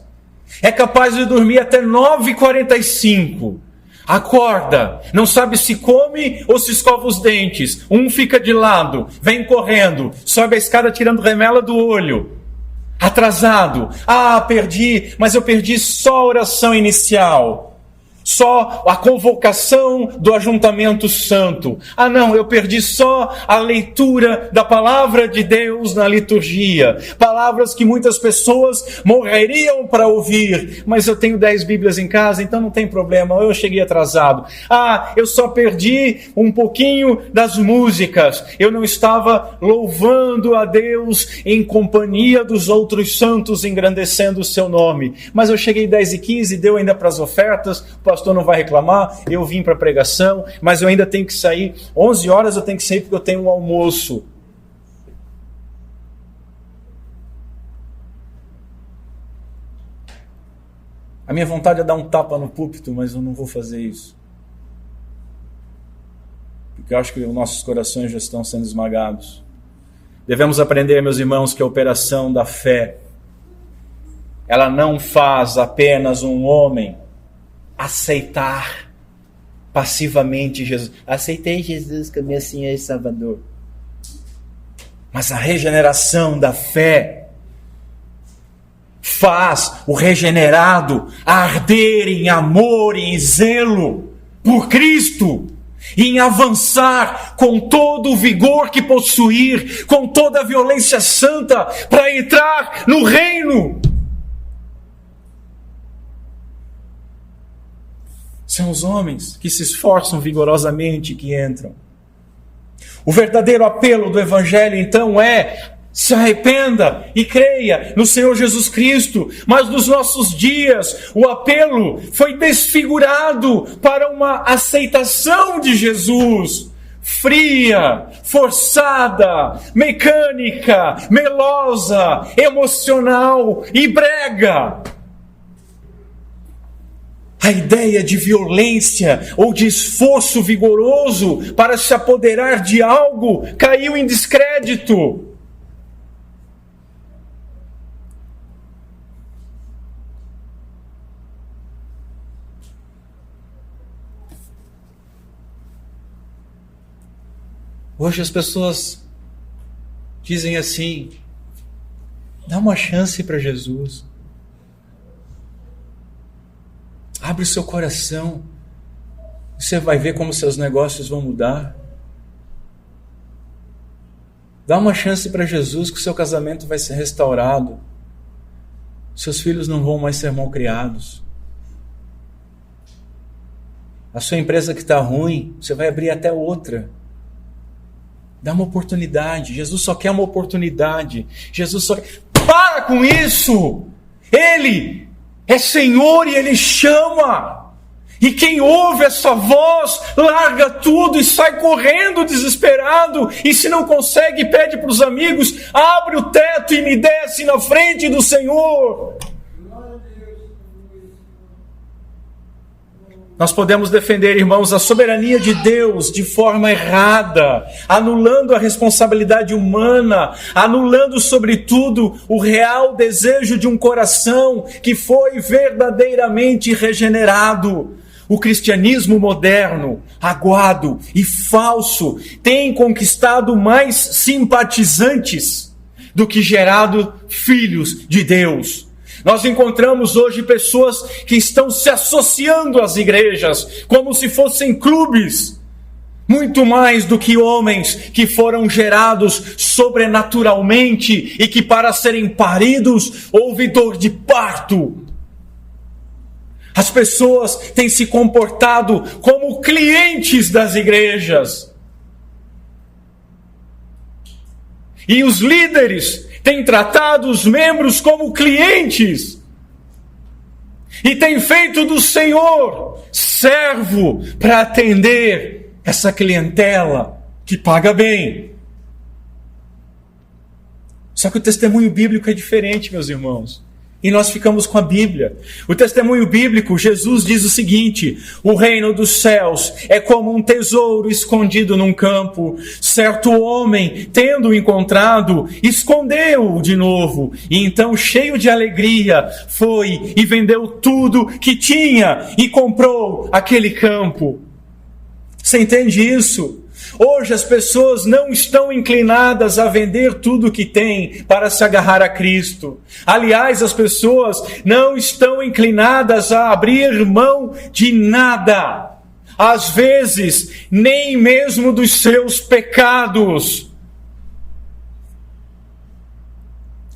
É capaz de dormir até 9h45. Acorda, não sabe se come ou se escova os dentes. Um fica de lado, vem correndo, sobe a escada tirando remela do olho. atrasado. Perdi, mas eu perdi só a oração inicial. Só a convocação do ajuntamento santo. Não, eu perdi só a leitura da palavra de Deus na liturgia. Palavras que muitas pessoas morreriam para ouvir. Mas eu tenho 10 Bíblias em casa, então não tem problema, eu cheguei atrasado. Eu só perdi um pouquinho das músicas. Eu não estava louvando a Deus em companhia dos outros santos, engrandecendo o seu nome. Mas eu cheguei 10h15, deu ainda para as ofertas. O pastor não vai reclamar, eu vim para a pregação, mas eu ainda tenho que sair, 11 horas eu tenho que sair porque eu tenho um almoço. A minha vontade é dar um tapa no púlpito, mas eu não vou fazer isso. Porque eu acho que os nossos corações já estão sendo esmagados. Devemos aprender, meus irmãos, que a operação da fé, ela não faz apenas um homem aceitar passivamente Jesus. Aceitei Jesus como meu Senhor e Salvador. Mas a regeneração da fé faz o regenerado arder em amor e em zelo por Cristo, e em avançar com todo o vigor que possuir, com toda a violência santa, para entrar no reino. São os homens que se esforçam vigorosamente que entram. O verdadeiro apelo do Evangelho, então, é: se arrependa e creia no Senhor Jesus Cristo. Mas nos nossos dias, o apelo foi desfigurado para uma aceitação de Jesus fria, forçada, mecânica, melosa, emocional e brega. A ideia de violência ou de esforço vigoroso para se apoderar de algo caiu em descrédito. Hoje as pessoas dizem assim: dá uma chance para Jesus. Abre o seu coração, você vai ver como seus negócios vão mudar. Dá uma chance para Jesus que o seu casamento vai ser restaurado. Seus filhos não vão mais ser mal criados. A sua empresa que está ruim, você vai abrir até outra. Dá uma oportunidade. Jesus só quer uma oportunidade. Jesus só quer... Para com isso! Ele é Senhor e Ele chama. E quem ouve essa voz, larga tudo e sai correndo desesperado. E se não consegue, pede para os amigos: abre o teto e me desce na frente do Senhor. Nós podemos defender, irmãos, a soberania de Deus de forma errada, anulando a responsabilidade humana, anulando, sobretudo, o real desejo de um coração que foi verdadeiramente regenerado. O cristianismo moderno, aguado e falso, tem conquistado mais simpatizantes do que gerado filhos de Deus. Nós encontramos hoje pessoas que estão se associando às igrejas como se fossem clubes, muito mais do que homens que foram gerados sobrenaturalmente e que, para serem paridos, houve dor de parto. As pessoas têm se comportado como clientes das igrejas. E os líderes têm tratado os membros como clientes. E têm feito do Senhor servo para atender essa clientela que paga bem. Só que o testemunho bíblico é diferente, meus irmãos. E nós ficamos com a Bíblia. O testemunho bíblico, Jesus diz o seguinte: o reino dos céus é como um tesouro escondido num campo. Certo homem, tendo-o encontrado, escondeu-o de novo. E então, cheio de alegria, foi e vendeu tudo que tinha e comprou aquele campo. Você entende isso? Hoje as pessoas não estão inclinadas a vender tudo o que têm para se agarrar a Cristo. Aliás, as pessoas não estão inclinadas a abrir mão de nada. Às vezes, nem mesmo dos seus pecados.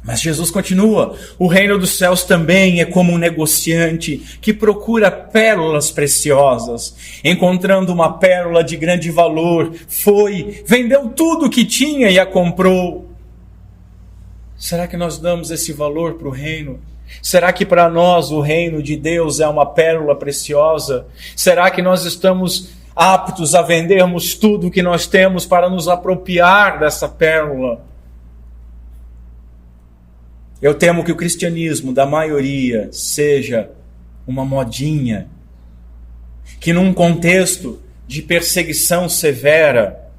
Mas Jesus continua: o reino dos céus também é como um negociante que procura pérolas preciosas. Encontrando uma pérola de grande valor, vendeu tudo o que tinha e a comprou. Será que nós damos esse valor para o reino? Será que para nós o reino de Deus é uma pérola preciosa? Será que nós estamos aptos a vendermos tudo o que nós temos para nos apropriar dessa pérola? Eu temo que o cristianismo da maioria seja uma modinha, que num contexto de perseguição severa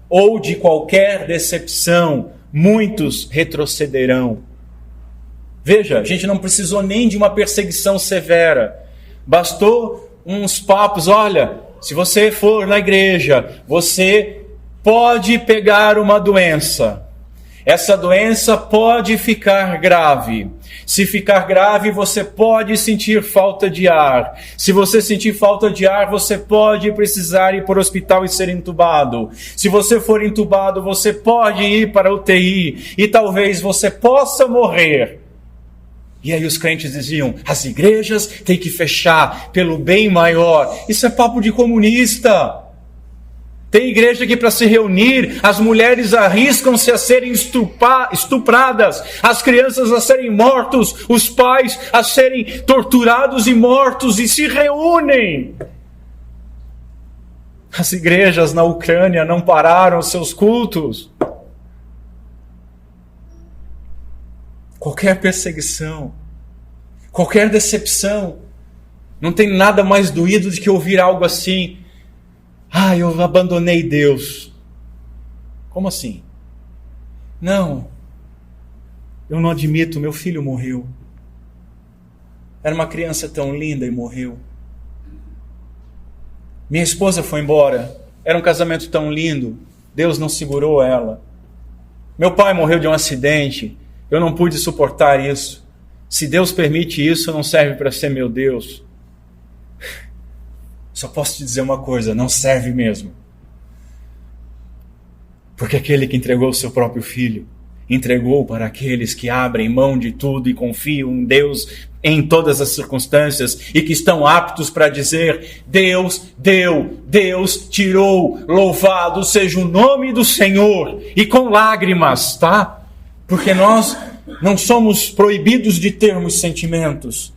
ou de qualquer decepção, muitos retrocederão. Veja, a gente não precisou nem de uma perseguição severa. Bastou uns papos: olha, se você for na igreja, você pode pegar uma doença. Essa doença pode ficar grave. Se ficar grave, você pode sentir falta de ar. Se você sentir falta de ar, você pode precisar ir para o hospital e ser entubado. Se você for entubado, você pode ir para a UTI e talvez você possa morrer. E aí os crentes diziam: as igrejas têm que fechar pelo bem maior. Isso é papo de comunista. Tem igreja que para se reunir, as mulheres arriscam-se a serem estupradas, as crianças a serem mortos, os pais a serem torturados e mortos, e se reúnem. As igrejas na Ucrânia não pararam seus cultos. Qualquer perseguição, qualquer decepção, não tem nada mais doído do que ouvir algo assim: eu abandonei Deus. Como assim? Não, eu não admito, meu filho morreu. Era uma criança tão linda e morreu. Minha esposa foi embora, era um casamento tão lindo, Deus não segurou ela. Meu pai morreu de um acidente, eu não pude suportar isso. Se Deus permite isso, não serve para ser meu Deus. Só posso te dizer uma coisa: não serve mesmo. Porque aquele que entregou o seu próprio filho, entregou para aqueles que abrem mão de tudo e confiam em Deus em todas as circunstâncias e que estão aptos para dizer: Deus deu, Deus tirou, louvado seja o nome do Senhor, e com lágrimas, tá? Porque nós não somos proibidos de termos sentimentos,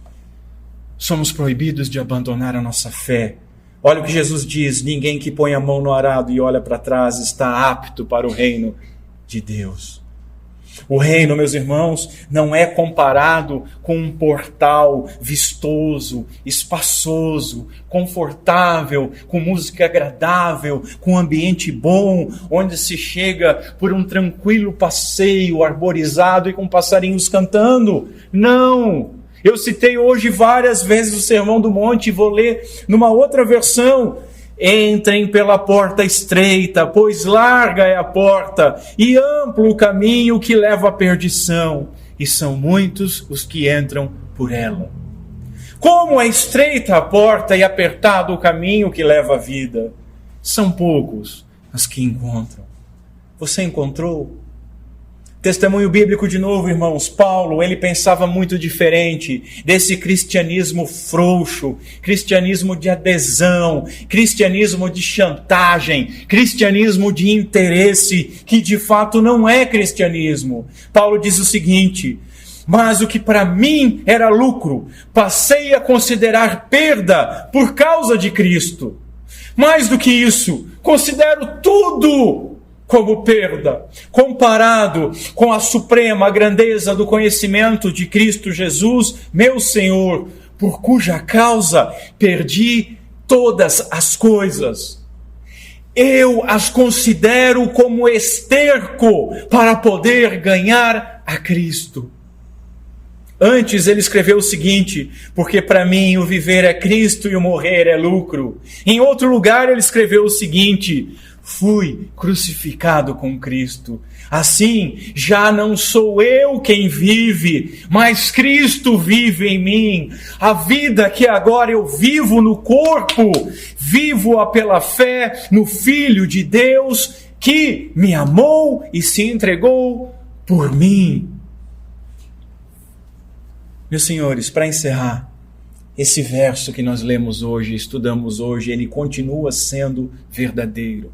somos proibidos de abandonar a nossa fé. Olha o que Jesus diz: ninguém que põe a mão no arado e olha para trás está apto para o reino de Deus. O reino, meus irmãos, não é comparado com um portal vistoso, espaçoso, confortável, com música agradável, com ambiente bom, onde se chega por um tranquilo passeio arborizado e com passarinhos cantando. Não! Eu citei hoje várias vezes o Sermão do Monte e vou ler numa outra versão. Entrem pela porta estreita, pois larga é a porta e amplo o caminho que leva à perdição, e são muitos os que entram por ela. Como é estreita a porta e apertado o caminho que leva à vida, são poucos os que encontram. Você encontrou? Testemunho bíblico de novo, irmãos. Paulo, ele pensava muito diferente desse cristianismo frouxo, cristianismo de adesão, cristianismo de chantagem, cristianismo de interesse, que de fato não é cristianismo. Paulo diz o seguinte: mas o que para mim era lucro, passei a considerar perda por causa de Cristo. Mais do que isso, considero tudo como perda, comparado com a suprema grandeza do conhecimento de Cristo Jesus, meu Senhor, por cuja causa perdi todas as coisas. Eu as considero como esterco para poder ganhar a Cristo. Antes ele escreveu o seguinte: porque para mim o viver é Cristo e o morrer é lucro. Em outro lugar ele escreveu o seguinte: fui crucificado com Cristo. Assim, já não sou eu quem vive, mas Cristo vive em mim. A vida que agora eu vivo no corpo, vivo-a pela fé no Filho de Deus, que me amou e se entregou por mim. Meus senhores, para encerrar, esse verso que nós lemos hoje, estudamos hoje, ele continua sendo verdadeiro.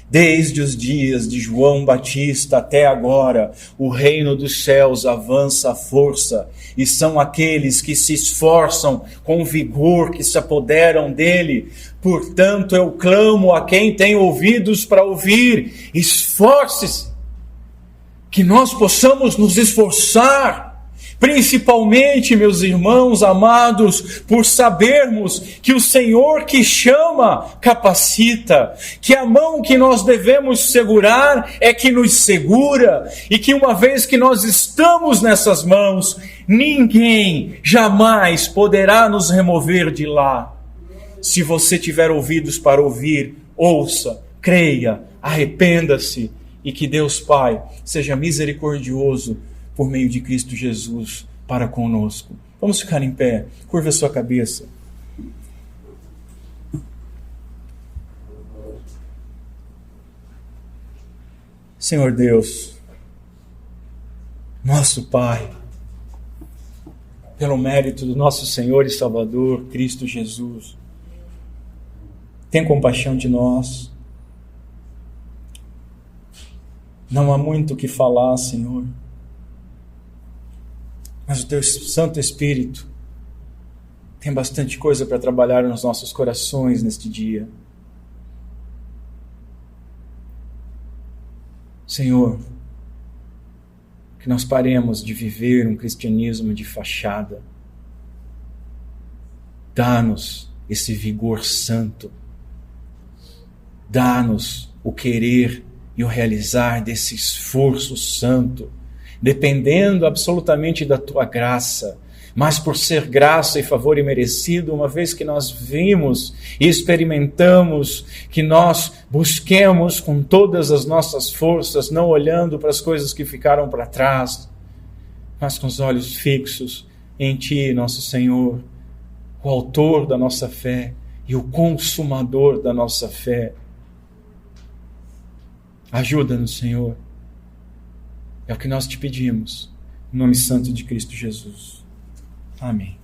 Desde os dias de João Batista até agora, o reino dos céus avança à força, e são aqueles que se esforçam com vigor, que se apoderam dele. Portanto, eu clamo a quem tem ouvidos para ouvir, esforce-se, que nós possamos nos esforçar, principalmente, meus irmãos amados, por sabermos que o Senhor que chama, capacita, que a mão que nós devemos segurar é que nos segura, e que uma vez que nós estamos nessas mãos, ninguém jamais poderá nos remover de lá. Se você tiver ouvidos para ouvir, ouça, creia, arrependa-se, e que Deus Pai seja misericordioso por meio de Cristo Jesus para conosco. Vamos ficar em pé, curva a sua cabeça. Senhor Deus, nosso Pai, pelo mérito do nosso Senhor e Salvador, Cristo Jesus, tem compaixão de nós. Não há muito o que falar, Senhor, mas o Teu Santo Espírito tem bastante coisa para trabalhar nos nossos corações neste dia. Senhor, que nós paremos de viver um cristianismo de fachada. Dá-nos esse vigor santo. Dá-nos o querer e o realizar desse esforço santo, dependendo absolutamente da Tua graça, mas por ser graça e favor imerecido, uma vez que nós vimos e experimentamos, que nós busquemos com todas as nossas forças, não olhando para as coisas que ficaram para trás, mas com os olhos fixos em Ti, nosso Senhor, o autor da nossa fé e o consumador da nossa fé. Ajuda-nos, Senhor. É o que nós te pedimos, em nome santo de Cristo Jesus. Amém.